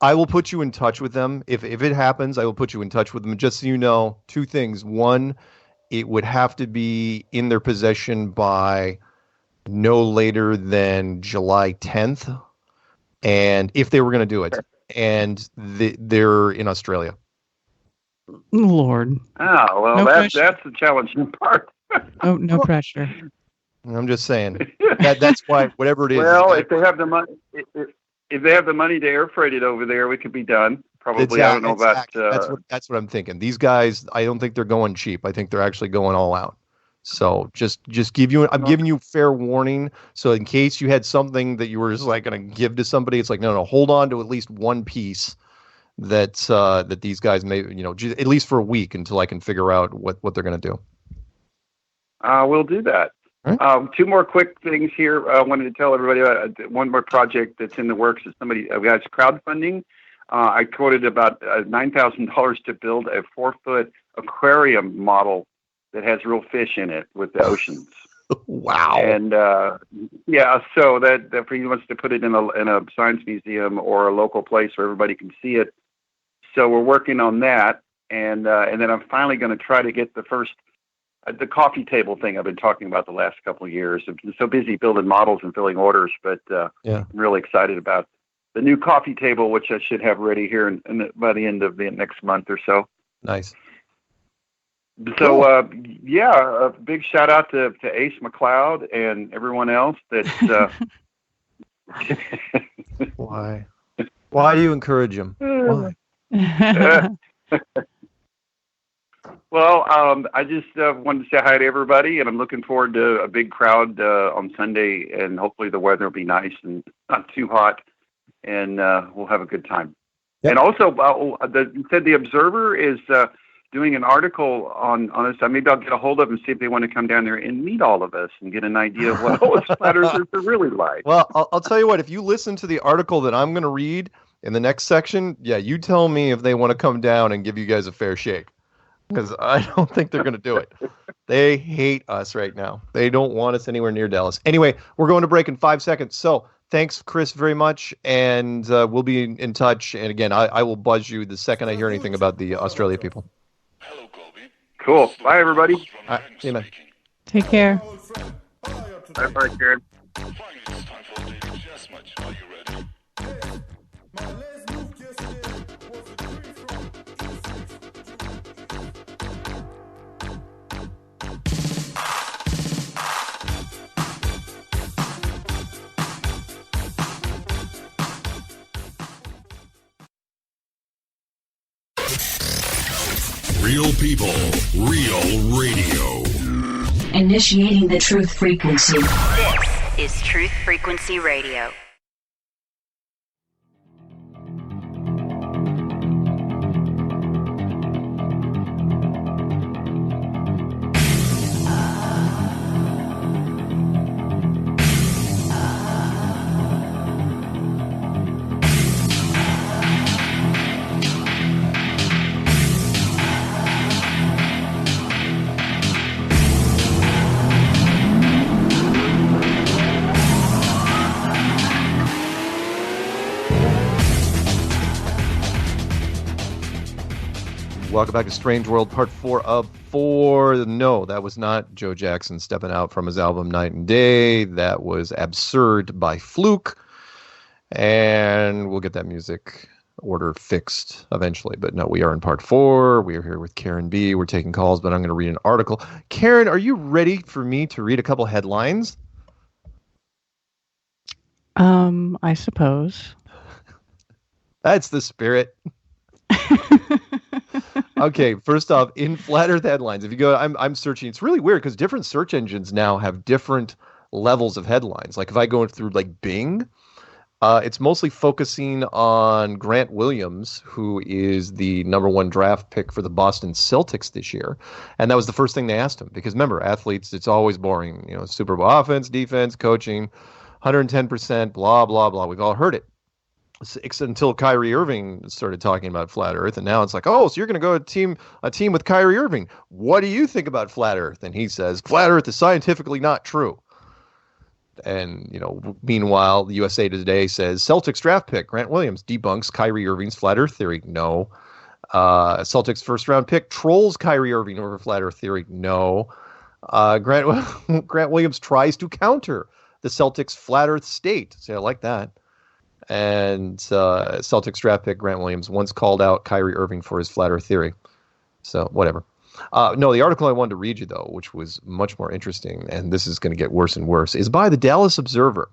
E: I will put you in touch with them. If it happens, I will put you in touch with them. Just so you know, 2 things. One, it would have to be in their possession by no later than July 10th. And if they were going to do it, and they're in Australia.
F: Lord.
M: Oh, well, that's the challenging part.
F: Oh, no pressure.
E: I'm just saying that's why whatever it is.
M: Well, if they have the money, if they have the money to air freight it over there, we could be done. Probably. I don't know about.
E: That's what I'm thinking. These guys, I don't think they're going cheap. I think they're actually going all out. So just I'm giving you fair warning. So in case you had something that you were just like going to give to somebody, it's like, no, hold on to at least one piece that these guys may, at least for a week until I can figure out what they're going to do.
M: We'll do that.
E: Right.
M: Two more quick things here. I wanted to tell everybody about one more project that's in the works. Is somebody guys crowdfunding. I quoted about $9,000 to build a 4-foot aquarium model that has real fish in it with the oceans.
E: Wow.
M: And so that if he wants to put it in a science museum or a local place where everybody can see it. So we're working on that, and then I'm finally going to try to get the first the coffee table thing I've been talking about the last couple of years. I've been so busy building models and filling orders, but I'm really excited about the new coffee table, which I should have ready here by the end of the next month or so.
E: Nice.
M: So, a big shout out to Ace McLeod and everyone else that.
E: Why? Why do you encourage him? Why?
M: Well, I just wanted to say hi to everybody, and I'm looking forward to a big crowd on Sunday, and hopefully the weather will be nice and not too hot, and we'll have a good time. Yep. And also, you said the Observer is doing an article on us. Maybe I'll get a hold of them and see if they want to come down there and meet all of us and get an idea of what all the flat earthers are really like.
E: Well, I'll tell you what, if you listen to the article that I'm going to read in the next section, you tell me if they want to come down and give you guys a fair shake. Because I don't think they're going to do it. They hate us right now. They don't want us anywhere near Dallas. Anyway, we're going to break in 5 seconds. So thanks, Chris, very much. And we'll be in touch. And again, I will buzz you the second I hear anything about the Australia people.
M: Cool. Bye, everybody.
E: All right. See you, man.
F: Take care.
M: Bye, Karen.
D: Real people, real radio.
C: Initiating the truth frequency.
N: This is Truth Frequency Radio.
E: Welcome back to Strange World, part 4 of 4. No, that was not Joe Jackson stepping out from his album Night and Day. That was Absurd by Fluke. And we'll get that music order fixed eventually. But no, we are in part 4. We are here with Karen B. We're taking calls, but I'm going to read an article. Karen, are you ready for me to read a couple headlines?
F: I suppose.
E: That's the spirit. Okay, first off, in Flat Earth headlines, if you go, I'm searching. It's really weird because different search engines now have different levels of headlines. Like if I go through like Bing, it's mostly focusing on Grant Williams, who is the #1 draft pick for the Boston Celtics this year, and that was the first thing they asked him. Because remember, athletes, it's always boring. You know, Super Bowl offense, defense, coaching, 110%, blah blah blah. We've all heard it. Until Kyrie Irving started talking about Flat Earth, and now it's like, oh, so you're going to go a team with Kyrie Irving. What do you think about Flat Earth? And he says, Flat Earth is scientifically not true. And, meanwhile, the USA Today says, Celtics draft pick Grant Williams debunks Kyrie Irving's Flat Earth theory. No. Celtics first round pick trolls Kyrie Irving over Flat Earth theory. No. Grant Williams tries to counter the Celtics Flat Earth state. So I like that. And Celtics draft pick Grant Williams once called out Kyrie Irving for his Flat Earth theory. So, whatever. No, the article I wanted to read you, though, which was much more interesting, and this is going to get worse and worse, is by the Dallas Observer.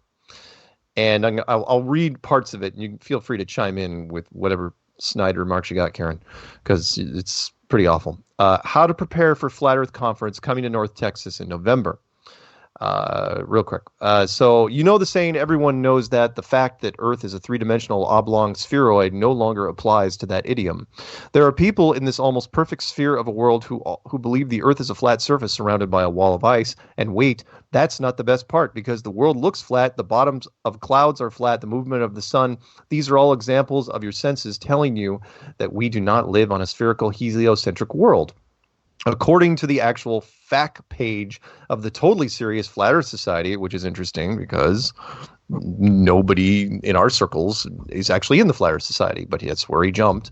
E: And I'll read parts of it, and you can feel free to chime in with whatever snide remarks you got, Karen, because it's Pretty awful. How to prepare for Flat Earth Conference coming to North Texas in November. Real quick. So you know the saying, everyone knows that the fact that Earth is a three-dimensional oblong spheroid no longer applies to that idiom. There are people in this almost perfect sphere of a world who believe the Earth is a flat surface surrounded by a wall of ice. And wait, that's not the best part, because the world looks flat, the bottoms of clouds are flat, the movement of the sun. These are all examples of your senses telling you that we do not live on a spherical heliocentric world. According to the actual fact page of the totally serious Flat Earth Society, which is interesting because nobody in our circles is actually in the Flat Earth Society, but that's where he jumped.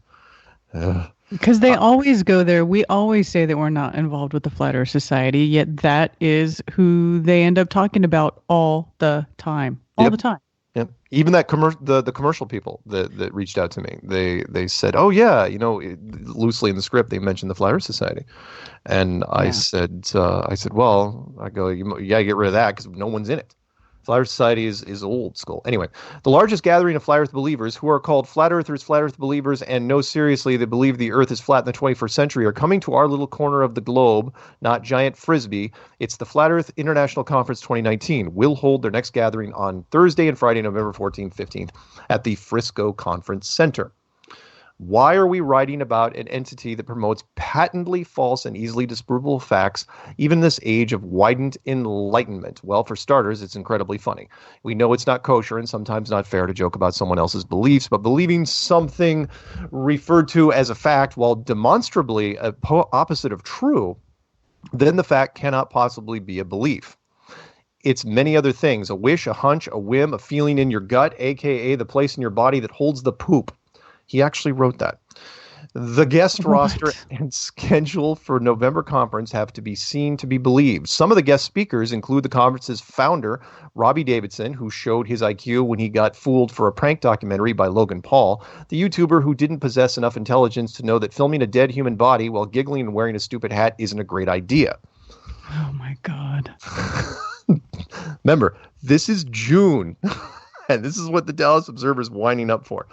F: Because they always go there. We always say that we're not involved with the Flat Earth Society, yet that is who they end up talking about all the time. All the time.
E: Yep. Even that the commercial people that reached out to me, they said, "Oh yeah, loosely in the script they mentioned the Flat Earth Society," and I said, "Well, I go, you gotta get rid of that because no one's in it. Flat Earth Society is old school." Anyway, the largest gathering of Flat Earth believers, who are called Flat Earthers, Flat Earth believers, and no, seriously, they believe the Earth is flat in the 21st century, are coming to our little corner of the globe, not giant frisbee. It's the Flat Earth International Conference 2019. Will hold their next gathering on Thursday and Friday, November 14th, 15th, at the Frisco Conference Center. Why are we writing about an entity that promotes patently false and easily disprovable facts, even in this age of widened enlightenment? Well, for starters, it's incredibly funny. We know it's not kosher and sometimes not fair to joke about someone else's beliefs, but believing something referred to as a fact while demonstrably opposite of true, then the fact cannot possibly be a belief. It's many other things: a wish, a hunch, a whim, a feeling in your gut, aka the place in your body that holds the poop. He actually wrote that. The guest roster and schedule for November conference have to be seen to be believed. Some of the guest speakers include the conference's founder, Robbie Davidson, who showed his IQ when he got fooled for a prank documentary by Logan Paul, the YouTuber who didn't possess enough intelligence to know that filming a dead human body while giggling and wearing a stupid hat isn't a great idea.
F: Oh my God.
E: Remember, this is June, and this is what the Dallas Observer is winding up for.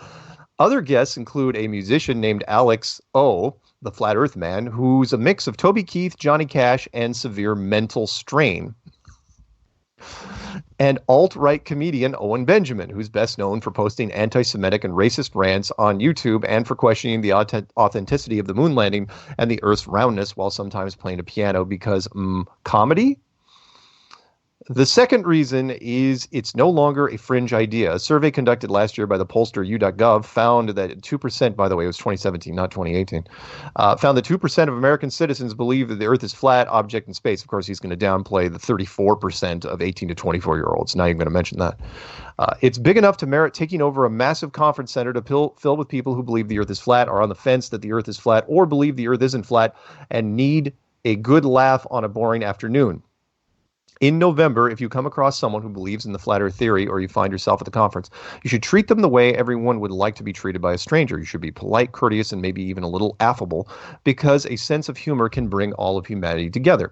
E: Other guests include a musician named Alex O, the Flat Earth Man, who's a mix of Toby Keith, Johnny Cash, and severe mental strain. And alt-right comedian Owen Benjamin, who's best known for posting anti-Semitic and racist rants on YouTube and for questioning the authenticity of the moon landing and the Earth's roundness while sometimes playing a piano because, comedy? The second reason is it's no longer a fringe idea. A survey conducted last year by the pollster U.gov found that 2%, by the way, it was 2017, not 2018, found that 2% of American citizens believe that the Earth is flat, object in space. Of course, he's going to downplay the 34% of 18 to 24-year-olds. Not even going to mention that. It's big enough to merit taking over a massive conference center to fill with people who believe the Earth is flat, are on the fence that the Earth is flat, or believe the Earth isn't flat, and need a good laugh on a boring afternoon. In November, if you come across someone who believes in the flat earth theory or you find yourself at the conference, you should treat them the way everyone would like to be treated by a stranger. You should be polite, courteous, and maybe even a little affable, because a sense of humor can bring all of humanity together.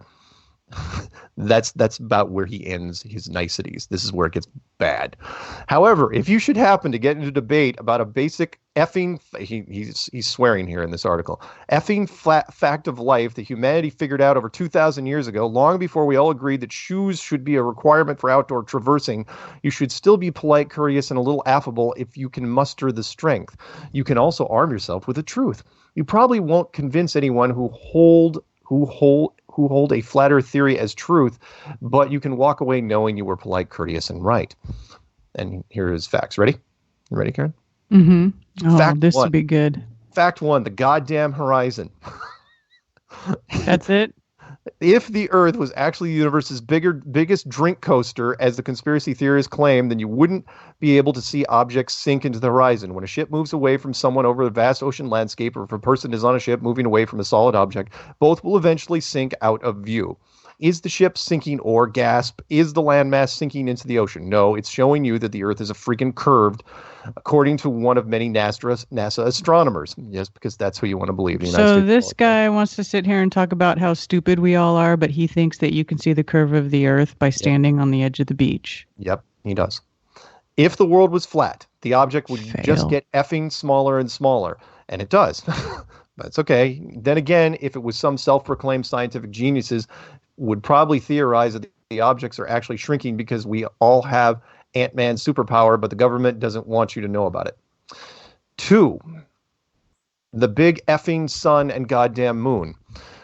E: That's about where he ends his niceties. This is where it gets bad. However, if you should happen to get into debate about a basic effing, he's swearing here in this article, effing flat fact of life that humanity figured out over 2,000 years ago, long before we all agreed that shoes should be a requirement for outdoor traversing, you should still be polite, courteous, and a little affable if you can muster the strength. You can also arm yourself with the truth. You probably won't convince anyone who hold a flat earth theory as truth, but you can walk away knowing you were polite, courteous, and right. And here is facts. Ready? You ready, Karen?
F: Mm-hmm. Oh,
E: Fact
F: this
E: one.
F: would be good.
E: Fact one, the goddamn horizon.
F: That's it?
E: If the Earth was actually the universe's biggest drink coaster, as the conspiracy theorists claim, then you wouldn't be able to see objects sink into the horizon. When a ship moves away from someone over the vast ocean landscape, or if a person is on a ship moving away from a solid object, both will eventually sink out of view. Is the ship sinking or, gasp, is the landmass sinking into the ocean? No, it's showing you that the Earth is a freaking curved, according to one of many NASA astronomers. Yes, because that's who you want to believe. The United
F: So
E: States
F: this guy wants to sit here and talk about how stupid we all are, but he thinks that you can see the curve of the Earth by standing on the edge of the beach.
E: Yep, he does. If the world was flat, the object would
F: Fail.
E: just get effing smaller and smaller. And it does. That's okay. Then again, if it was some self-proclaimed scientific geniuses, would probably theorize that the objects are actually shrinking because we all have Ant-Man superpower, but the government doesn't want you to know about it. 2, the big effing sun and goddamn moon.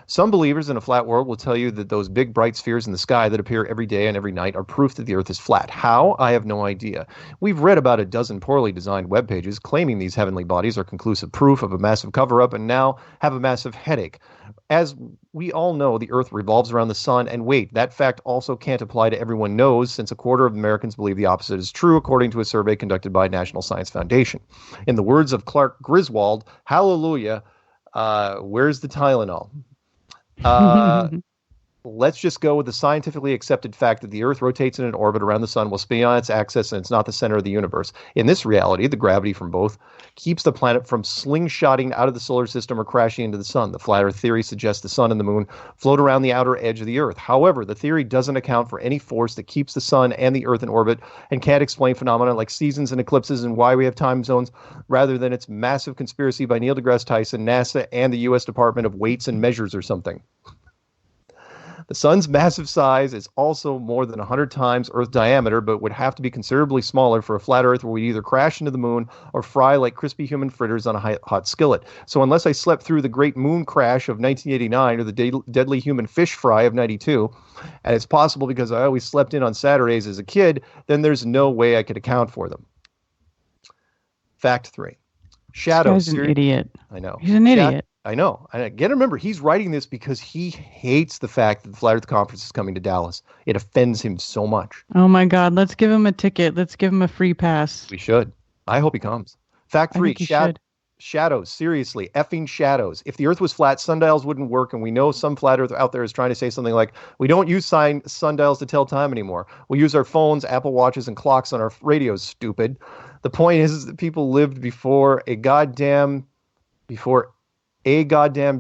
E: Some believers in a flat world will tell you that those big bright spheres in the sky that appear every day and every night are proof that the Earth is flat. How? I have no idea. We've read about a dozen poorly designed web pages claiming these heavenly bodies are conclusive proof of a massive cover-up and now have a massive headache. As we all know, the Earth revolves around the sun, and wait, that fact also can't apply to everyone knows, since a quarter of Americans believe the opposite is true, according to a survey conducted by National Science Foundation. In the words of Clark Griswold, hallelujah, where's the Tylenol? Let's just go with the scientifically accepted fact that the Earth rotates in an orbit around the sun while spinning on its axis, and it's not the center of the universe. In this reality, the gravity from both keeps the planet from slingshotting out of the solar system or crashing into the sun. The flat Earth theory suggests the sun and the moon float around the outer edge of the Earth. However, the theory doesn't account for any force that keeps the sun and the Earth in orbit and can't explain phenomena like seasons and eclipses and why we have time zones, rather than its massive conspiracy by Neil deGrasse Tyson, NASA, and the U.S. Department of Weights and Measures or something. The sun's massive size is also more than 100 times Earth diameter, but would have to be considerably smaller for a flat Earth where we'd either crash into the moon or fry like crispy human fritters on a hot skillet. So unless I slept through the great moon crash of 1989 or the deadly human fish fry of 92, and it's possible because I always slept in on Saturdays as a kid, then there's no way I could account for them. Fact 3. Shadows.
F: This guy's an idiot.
E: I know.
F: He's an idiot.
E: I know. And again, remember, he's writing this because he hates the fact that the Flat Earth Conference is coming to Dallas. It offends him so much.
F: Oh my God. Let's give him a ticket. Let's give him a free pass.
E: We should. I hope he comes. Fact 3. Shadows. Seriously. Effing shadows. If the Earth was flat, sundials wouldn't work. And we know some flat Earth out there is trying to say something like, we don't use sundials to tell time anymore. We use our phones, Apple Watches, and clocks on our radios, stupid. The point is that people lived before a goddamn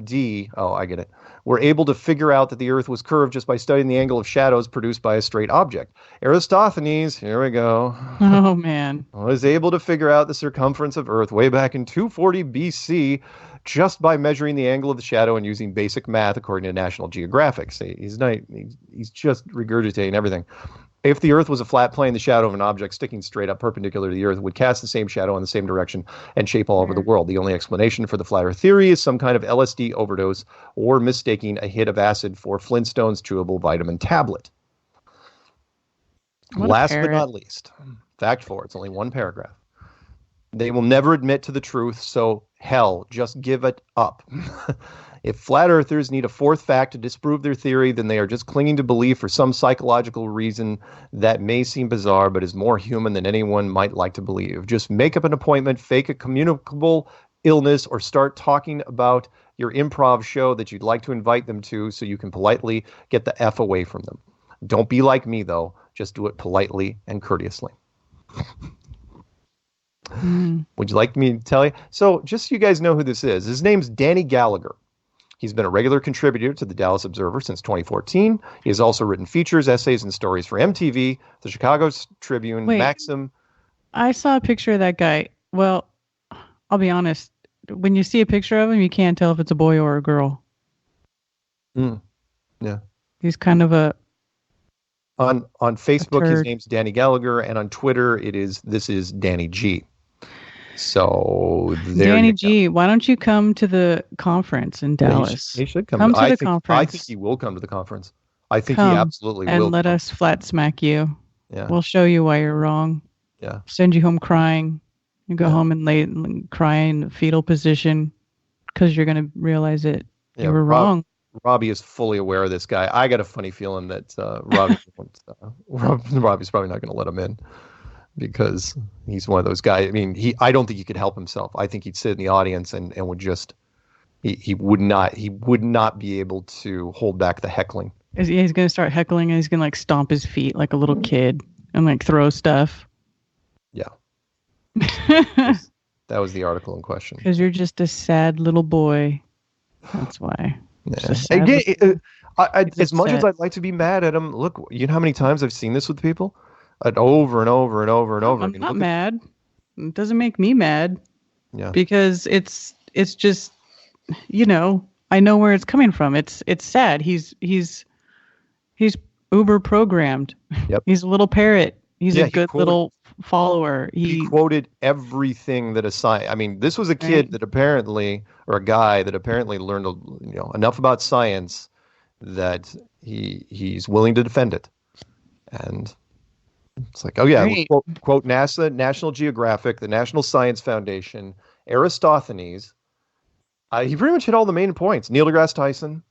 E: D, I get it, were able to figure out that the Earth was curved just by studying the angle of shadows produced by a straight object. Aristophanes, here we go.
F: Oh, man.
E: Was able to figure out the circumference of Earth way back in 240 BC just by measuring the angle of the shadow and using basic math, according to National Geographic. See, he's just regurgitating everything. If the Earth was a flat plane, the shadow of an object sticking straight up perpendicular to the Earth would cast the same shadow in the same direction and shape all over the world. The only explanation for the flat Earth theory is some kind of LSD overdose or mistaking a hit of acid for Flintstone's chewable vitamin tablet. Last but not least, fact 4. It's only one paragraph. They will never admit to the truth, so hell, just give it up. If flat earthers need a fourth fact to disprove their theory, then they are just clinging to belief for some psychological reason that may seem bizarre, but is more human than anyone might like to believe. Just make up an appointment, fake a communicable illness, or start talking about your improv show that you'd like to invite them to so you can politely get the F away from them. Don't be like me, though. Just do it politely and courteously. Would you like me to tell you? So just so you guys know who this is, his name's Danny Gallagher. He's been a regular contributor to the Dallas Observer since 2014. He has also written features, essays, and stories for MTV, the Chicago Tribune, Maxim.
F: I saw a picture of that guy. Well, I'll be honest. When you see a picture of him, you can't tell if it's a boy or a girl.
E: Yeah.
F: He's kind of a...
E: On Facebook, his name's Danny Gallagher, and on Twitter, this is Danny G. So
F: Danny G, why don't you come to the conference in Dallas?
E: He should come.
F: Come to the conference.
E: I think he will come to the conference. I think he absolutely will.
F: And let us flat smack you.
E: Yeah.
F: We'll show you why you're wrong.
E: Yeah.
F: Send you home crying. You go home and cry in the fetal position because you're going to realize that you were wrong.
E: Robbie is fully aware of this guy. I got a funny feeling that Robbie's probably not going to let him in. Because he's one of those guys. I mean, I don't think he could help himself. I think he'd sit in the audience and would just, he would not be able to hold back the heckling.
F: He's going to start heckling and he's going to like stomp his feet like a little kid and like throw stuff.
E: Yeah. That was the article in question.
F: Because you're just a sad little boy. That's why.
E: Yeah. As much as I'd like to be mad at him, look, you know how many times I've seen this with people? Over and over and over and over.
F: I'm not mad. It doesn't make me mad.
E: Yeah.
F: Because it's just I know where it's coming from. It's sad. He's uber programmed.
E: Yep.
F: He's a little parrot. He's a good little follower.
E: He quoted everything that this was a kid that apparently, or a guy that apparently learned enough about science that he's willing to defend it. And it's like, oh yeah, quote NASA, National Geographic, the National Science Foundation, Aristophanes. He pretty much hit all the main points. Neil deGrasse Tyson.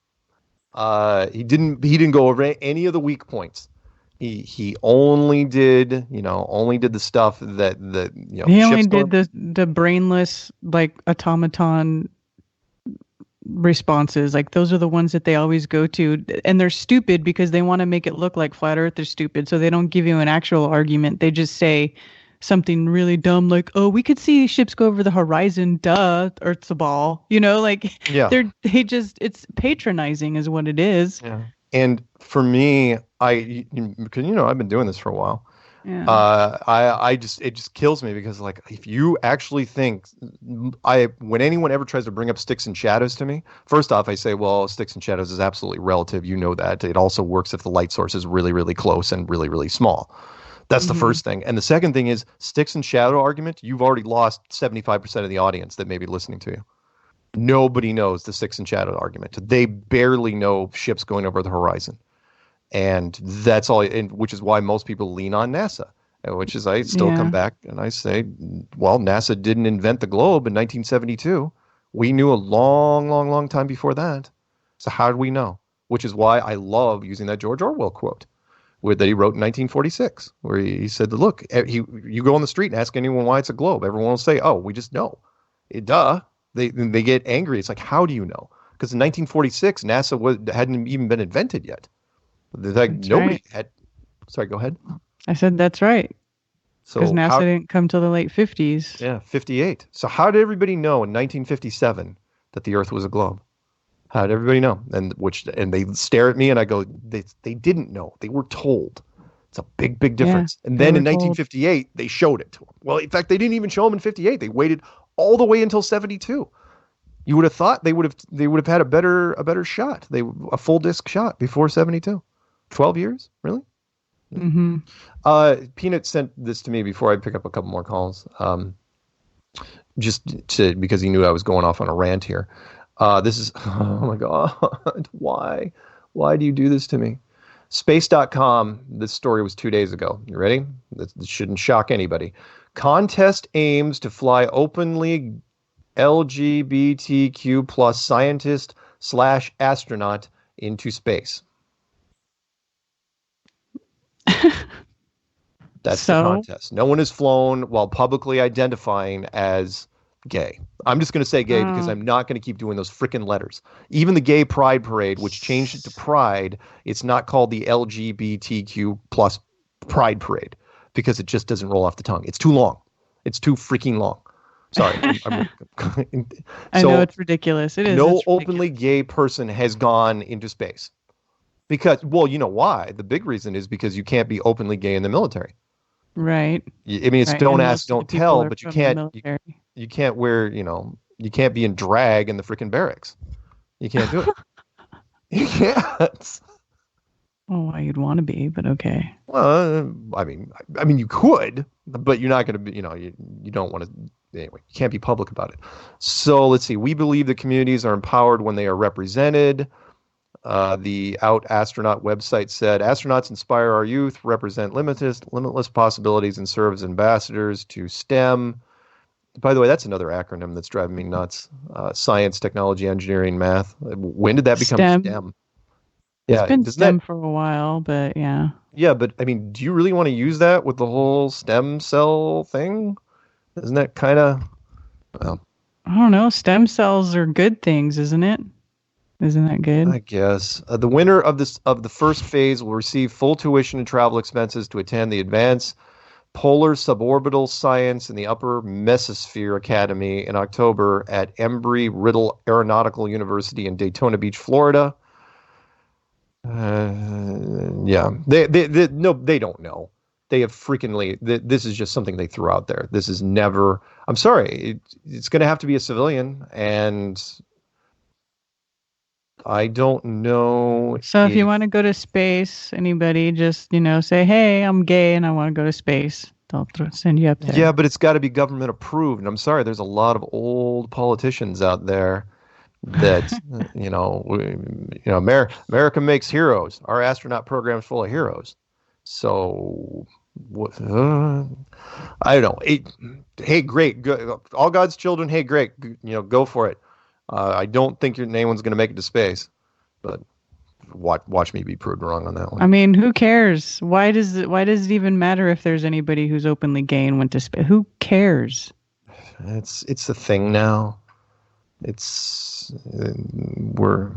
E: He didn't go over any of the weak points. He only did the stuff that
F: he only did the brainless, like, automaton responses. Like, those are the ones that they always go to, and they're stupid because they want to make it look like flat Earth is stupid, so they don't give you an actual argument. They just say something really dumb like, oh, we could see ships go over the horizon, duh, Earth's a ball, it's patronizing is what it is.
E: Yeah. And for me, because I've been doing this for a while. Yeah. It just kills me because, like, if you actually think when anyone ever tries to bring up sticks and shadows to me, first off, I say, well, sticks and shadows is absolutely relative. You know that. It also works if the light source is really, really close and really, really small. That's the first thing. And the second thing is sticks and shadow argument. You've already lost 75% of the audience that may be listening to you. Nobody knows the sticks and shadow argument. They barely know ships going over the horizon. And that's all, which is why most people lean on NASA, which is I still come back and I say, well, NASA didn't invent the globe in 1972. We knew a long, long, long time before that. So how do we know? Which is why I love using that George Orwell quote that he wrote in 1946, where he said, look, you go on the street and ask anyone why it's a globe. Everyone will say, oh, we just know. Duh. They get angry. It's like, how do you know? Because in 1946, NASA hadn't even been invented yet. Nobody had. Sorry, go ahead.
F: I said that's right. Because NASA didn't come till the late 50s.
E: Yeah, 58. So how did everybody know in 1957 that the Earth was a globe? How did everybody know? And they stare at me and I go, they didn't know. They were told. It's a big, big difference. And then in 1958, they showed it to them. Well, in fact, they didn't even show them in 58. They waited all the way until 72. You would have thought they would have had a better shot. A full disc shot before 72. 12 years, really?
F: Mm-hmm.
E: Peanut sent this to me before I pick up a couple more calls. Because he knew I was going off on a rant here. This is, oh my God, why do you do this to me? Space.com, this story was 2 days ago. You ready? This shouldn't shock anybody. Contest aims to fly openly LGBTQ plus scientist / astronaut into space. That's the contest. No one has flown while publicly identifying as gay. I'm just going to say gay because I'm not going to keep doing those freaking letters. Even the Gay Pride Parade, which changed it to Pride, it's not called the LGBTQ plus Pride Parade because it just doesn't roll off the tongue. It's too long. It's too freaking long. Sorry.
F: I know it's ridiculous. It is.
E: No openly gay person has gone into space. Because, well, you know why? The big reason is because you can't be openly gay in the military.
F: Right.
E: I mean, it's don't ask, don't tell, but you can't wear, you can't be in drag in the freaking barracks. You can't do it. You can't.
F: Oh, well, you'd want to be, but okay.
E: Well, I mean, you could, but you're not going to be, you don't want to, anyway, you can't be public about it. So let's see. We believe the communities are empowered when they are represented. The Out Astronaut website said, astronauts inspire our youth, represent limitless possibilities, and serve as ambassadors to STEM. By the way, that's another acronym that's driving me nuts. Science, technology, engineering, math. When did that become STEM? Yeah,
F: it's been STEM for a while, but yeah.
E: Yeah, but I mean, do you really want to use that with the whole stem cell thing? Isn't that kind of, well,
F: I don't know. Stem cells are good things, isn't it? Isn't that good?
E: I guess. The winner of the first phase will receive full tuition and travel expenses to attend the Advanced Polar Suborbital Science in the Upper Mesosphere Academy in October at Embry-Riddle Aeronautical University in Daytona Beach, Florida. Yeah. They don't know. They have freakingly, this is just something they threw out there. This is never, I'm sorry, it's going to have to be a civilian, and I don't know.
F: So if you want to go to space, anybody just, say, hey, I'm gay and I want to go to space. They'll send you up there.
E: Yeah, but it's got to be government approved. And I'm sorry, there's a lot of old politicians out there that, America makes heroes. Our astronaut program's full of heroes. So, I don't know. Hey, great. Go, all God's children, hey, great. Go for it. I don't think anyone's going to make it to space, but watch me be proved wrong on that one.
F: I mean, who cares? Why does it even matter if there's anybody who's openly gay and went to space? Who cares?
E: It's a thing now. We're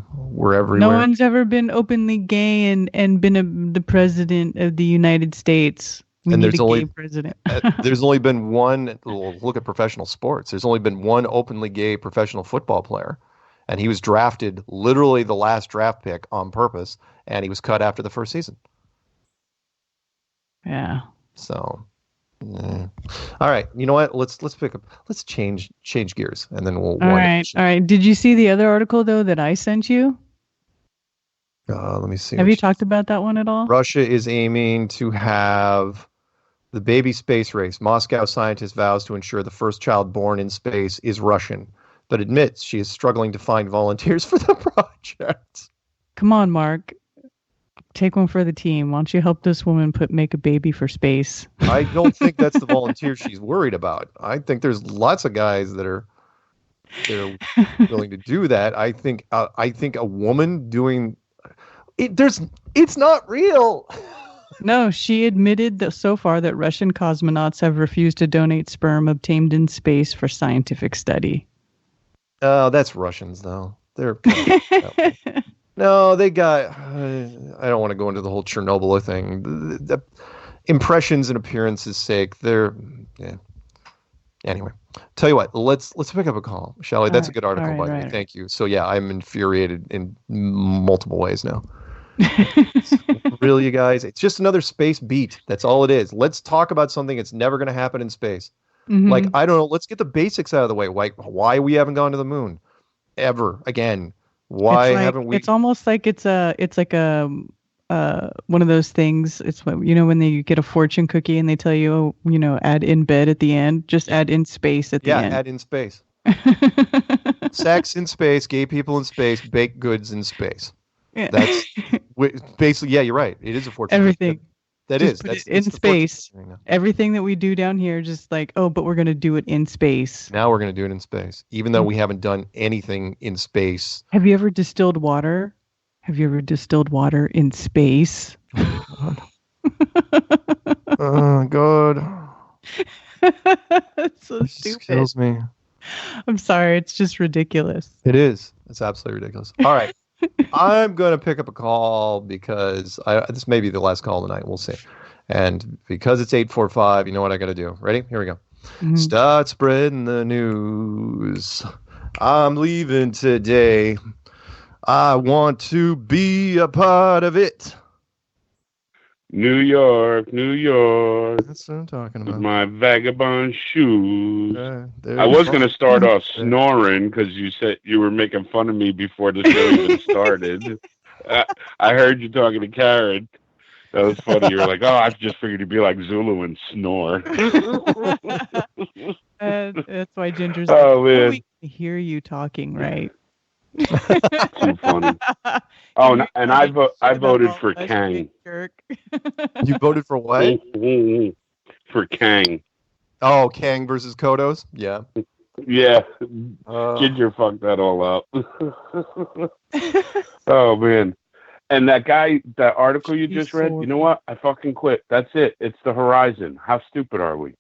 E: everywhere.
F: No one's ever been openly gay and been the president of the United States. We
E: and
F: need
E: there's
F: a
E: only
F: gay president.
E: there's only been one. Look at professional sports. There's only been one openly gay professional football player, and he was drafted literally the last draft pick on purpose, and he was cut after the first season.
F: Yeah.
E: So, all right. You know what? Let's change gears, and then we'll.
F: All right. Did you see the other article though that I sent you?
E: Let me see.
F: Have you talked about that one at all?
E: Russia is aiming to have the baby space race. Moscow scientist vows to ensure the first child born in space is Russian, but admits she is struggling to find volunteers for the project.
F: Come on, Mark. Take one for the team. Why don't you help this woman make a baby for space?
E: I don't think that's the volunteer she's worried about. I think there's lots of guys that are willing to do that. I think a woman doing it. It's not real.
F: No, she admitted that so far that Russian cosmonauts have refused to donate sperm obtained in space for scientific study.
E: Oh, that's Russians, though. They're no, they got. I don't want to go into the whole Chernobyl thing. The impressions and appearances' sake, they're. Yeah. Anyway, tell you what. Let's pick up a call, shall we? That's a good article, by the way. Thank you. So yeah, I'm infuriated in multiple ways now. Really, you guys, it's just another space beat. That's all it is. Let's talk about something that's never going to happen in space.
F: Mm-hmm.
E: Like, I don't know. Let's get the basics out of the way. Like, why we haven't gone to the moon ever again? Why haven't we?
F: It's almost like it's like a one of those things. It's when you get a fortune cookie and they tell you, add in bed at the end. Just add in space at the end.
E: Yeah, add in space. Sex in space, gay people in space, baked goods in space. Yeah. That's basically, yeah, you're right. It is a fortune.
F: Everything.
E: That's
F: in space. Everything that we do down here, just like, but we're going to do it in space.
E: Now we're going to do it in space, even though we haven't done anything in space.
F: Have you ever distilled water? Have you ever distilled water in space?
E: Oh, God.
F: That's so stupid.
E: Kills me.
F: I'm sorry. It's just ridiculous.
E: It is. It's absolutely ridiculous. All right. I'm going to pick up a call because this may be the last call tonight. We'll see. And because it's 8:45, you know what I got to do. Ready? Here we go. Mm-hmm. Start spreading the news. I'm leaving today. I want to be a part of it.
H: New York, New York.
E: That's what I'm talking about.
H: My vagabond shoes. I was going to start off snoring because you said you were making fun of me before the show even started. I heard you talking to Karen. That was funny. You were like, I just figured you'd be like Zulu and snore.
F: That's why Ginger's
H: man.
F: We can hear you talking, right?
H: Too funny. Oh, and I voted for Kang.
E: You voted for what?
H: For Kang.
E: Oh, Kang versus Kodos? Yeah.
H: Yeah. Ginger fucked that all up. Oh, man. And that guy, that article you just read, you know what? I fucking quit. That's it. It's the horizon. How stupid are we?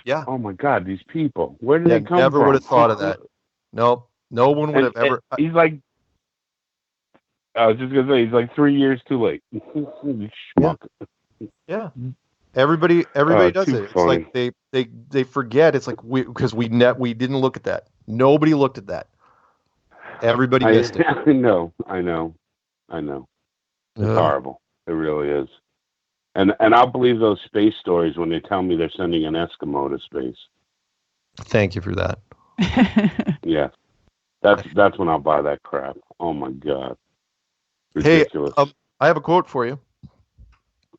E: Yeah.
H: Oh, my God, these people. Where did they come from?
E: Never would have thought of that. Nope. No one would have ever.
H: He's like, I was just gonna say, he's like 3 years too late.
E: Yeah. Everybody does it. It's
H: funny.
E: like they forget. It's like because we didn't look at that. Nobody looked at that. Everybody missed it.
H: I know. It's horrible. It really is. And I'll believe those space stories when they tell me they're sending an Eskimo to space.
E: Thank you for that.
H: Yeah. That's when I'll buy that crap. Oh my God. Ridiculous.
E: Hey, I have a quote for you.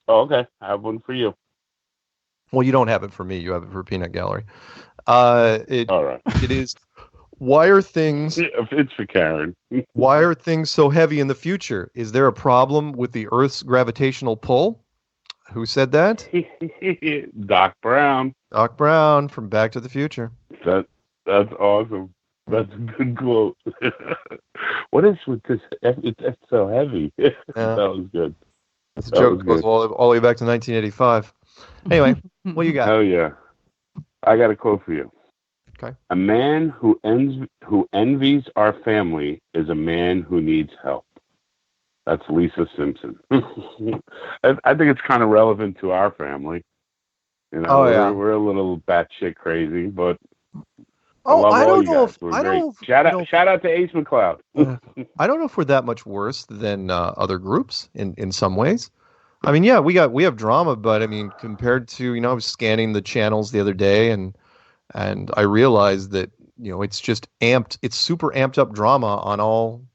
H: Oh, okay. I have one for you.
E: Well, you don't have it for me. You have it for Peanut Gallery. All right. It is, why are things...
H: It's for Karen.
E: Why are things so heavy in the future? Is there a problem with the Earth's gravitational pull? Who said that?
H: Doc Brown.
E: Doc Brown from Back to the Future.
H: That's awesome. That's a good quote. What is with this? It's so heavy. That was good.
E: That's a joke that goes all the way back to 1985. Anyway, what you got?
H: Oh, yeah. I got a quote for you.
E: Okay.
H: A man who envies our family is a man who needs help. That's Lisa Simpson. I think it's kind of relevant to our family. You know, we're a little batshit crazy, but I love all you guys. We're great. Shout out to Ace McCloud.
E: I don't know if we're that much worse than other groups in some ways. I mean, yeah, we have drama, but I mean, compared to, I was scanning the channels the other day and I realized that, it's just it's super amped up drama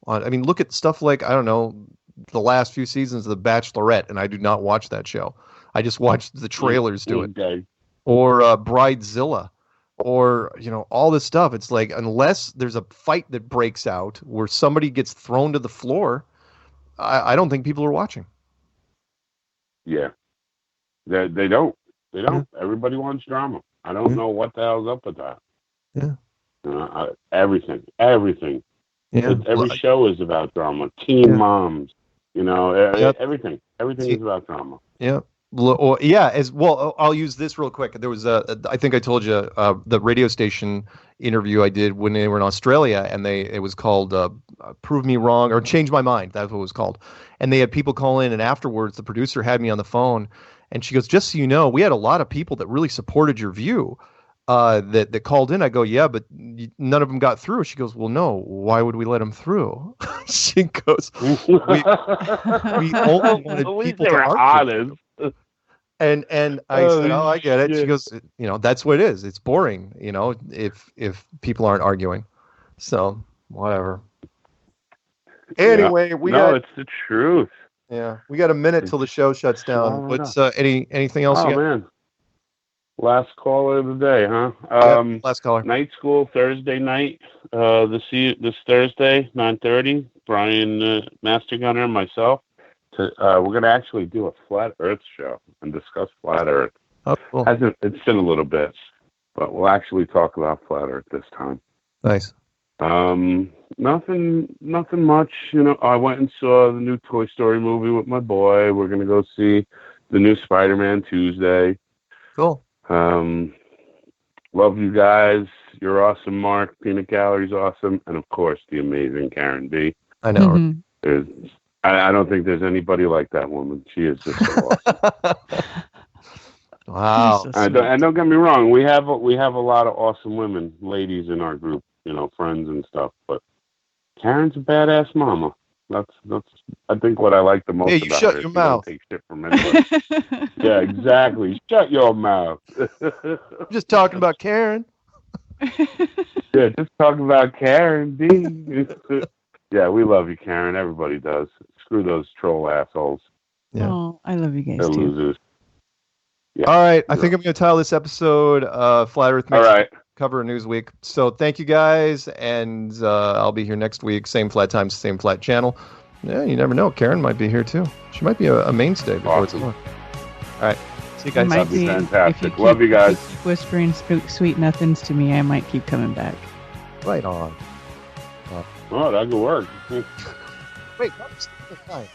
E: I mean, look at stuff like, I don't know, the last few seasons of The Bachelorette, and I do not watch that show. I just watched the trailers to it.
H: Okay.
E: Or Bridezilla, or, all this stuff. It's like, unless there's a fight that breaks out where somebody gets thrown to the floor, I don't think people are watching.
H: Yeah. They don't. Everybody wants drama. I don't know what the hell's up with that.
E: Yeah.
H: Everything.
E: Yeah.
H: Every show is about drama. Teen moms. Everything. Everything is about drama.
E: Yeah. As well, I'll use this real quick. There was I think I told you the radio station interview I did when they were in Australia, and it was called "Prove Me Wrong" or "Change My Mind." That's what it was called. And they had people call in, and afterwards, the producer had me on the phone, and she goes, "Just so you know, we had a lot of people that really supported your view that called in." I go, "Yeah, but none of them got through." She goes, "Well, no. Why would we let them through?" She goes, "We only wanted people to argue." And I said, "Oh, I get it." She goes, "That's what it is. It's boring, if people aren't arguing." So, whatever. Anyway,
H: it's the truth.
E: Yeah, we got a minute till the show shuts down. What's anything else you got?
H: Man. Last caller of the day, huh?
E: Last caller.
H: Night school Thursday night. This Thursday, 9:30. Brian Master Gunner and myself. We're going to actually do a flat Earth show and discuss flat Earth.
E: Oh, cool.
H: It's been a little bit, but we'll actually talk about flat Earth this time.
E: Nice.
H: Nothing much. I went and saw the new Toy Story movie with my boy. We're going to go see the new Spider-Man Tuesday.
E: Cool.
H: Love you guys. You're awesome, Mark. Peanut Gallery's awesome. And of course, the amazing Karen B.
E: I know. Mm-hmm.
H: I don't think there's anybody like that woman. She is just so awesome.
E: Wow.
H: And don't get me wrong. We have a lot of awesome women, ladies in our group, friends and stuff. But Karen's a badass mama. That's I think what I like the most about her.
E: Shut your mouth.
H: Don't take shit from anybody. Yeah, exactly. Shut your mouth.
E: I'm just talking about Karen.
H: Yeah, just talking about Karen B. Yeah, we love you, Karen. Everybody does. Screw those troll assholes.
F: Yeah. Oh, I love you guys
H: They're
F: too.
H: losers. Yeah.
E: All right, I think I'm going to title this episode Flat Earth Makes Cover of Newsweek. So thank you guys, and I'll be here next week. Same flat time, same flat channel. Yeah, you never know. Karen might be here too. She might be a mainstay before it's over. All right, see you guys.
H: That'd be fantastic. Love you guys.
F: If you keep whispering sweet nothings to me, I might keep coming back.
E: Right on.
H: Oh, that could work.
E: Wait, that's fine.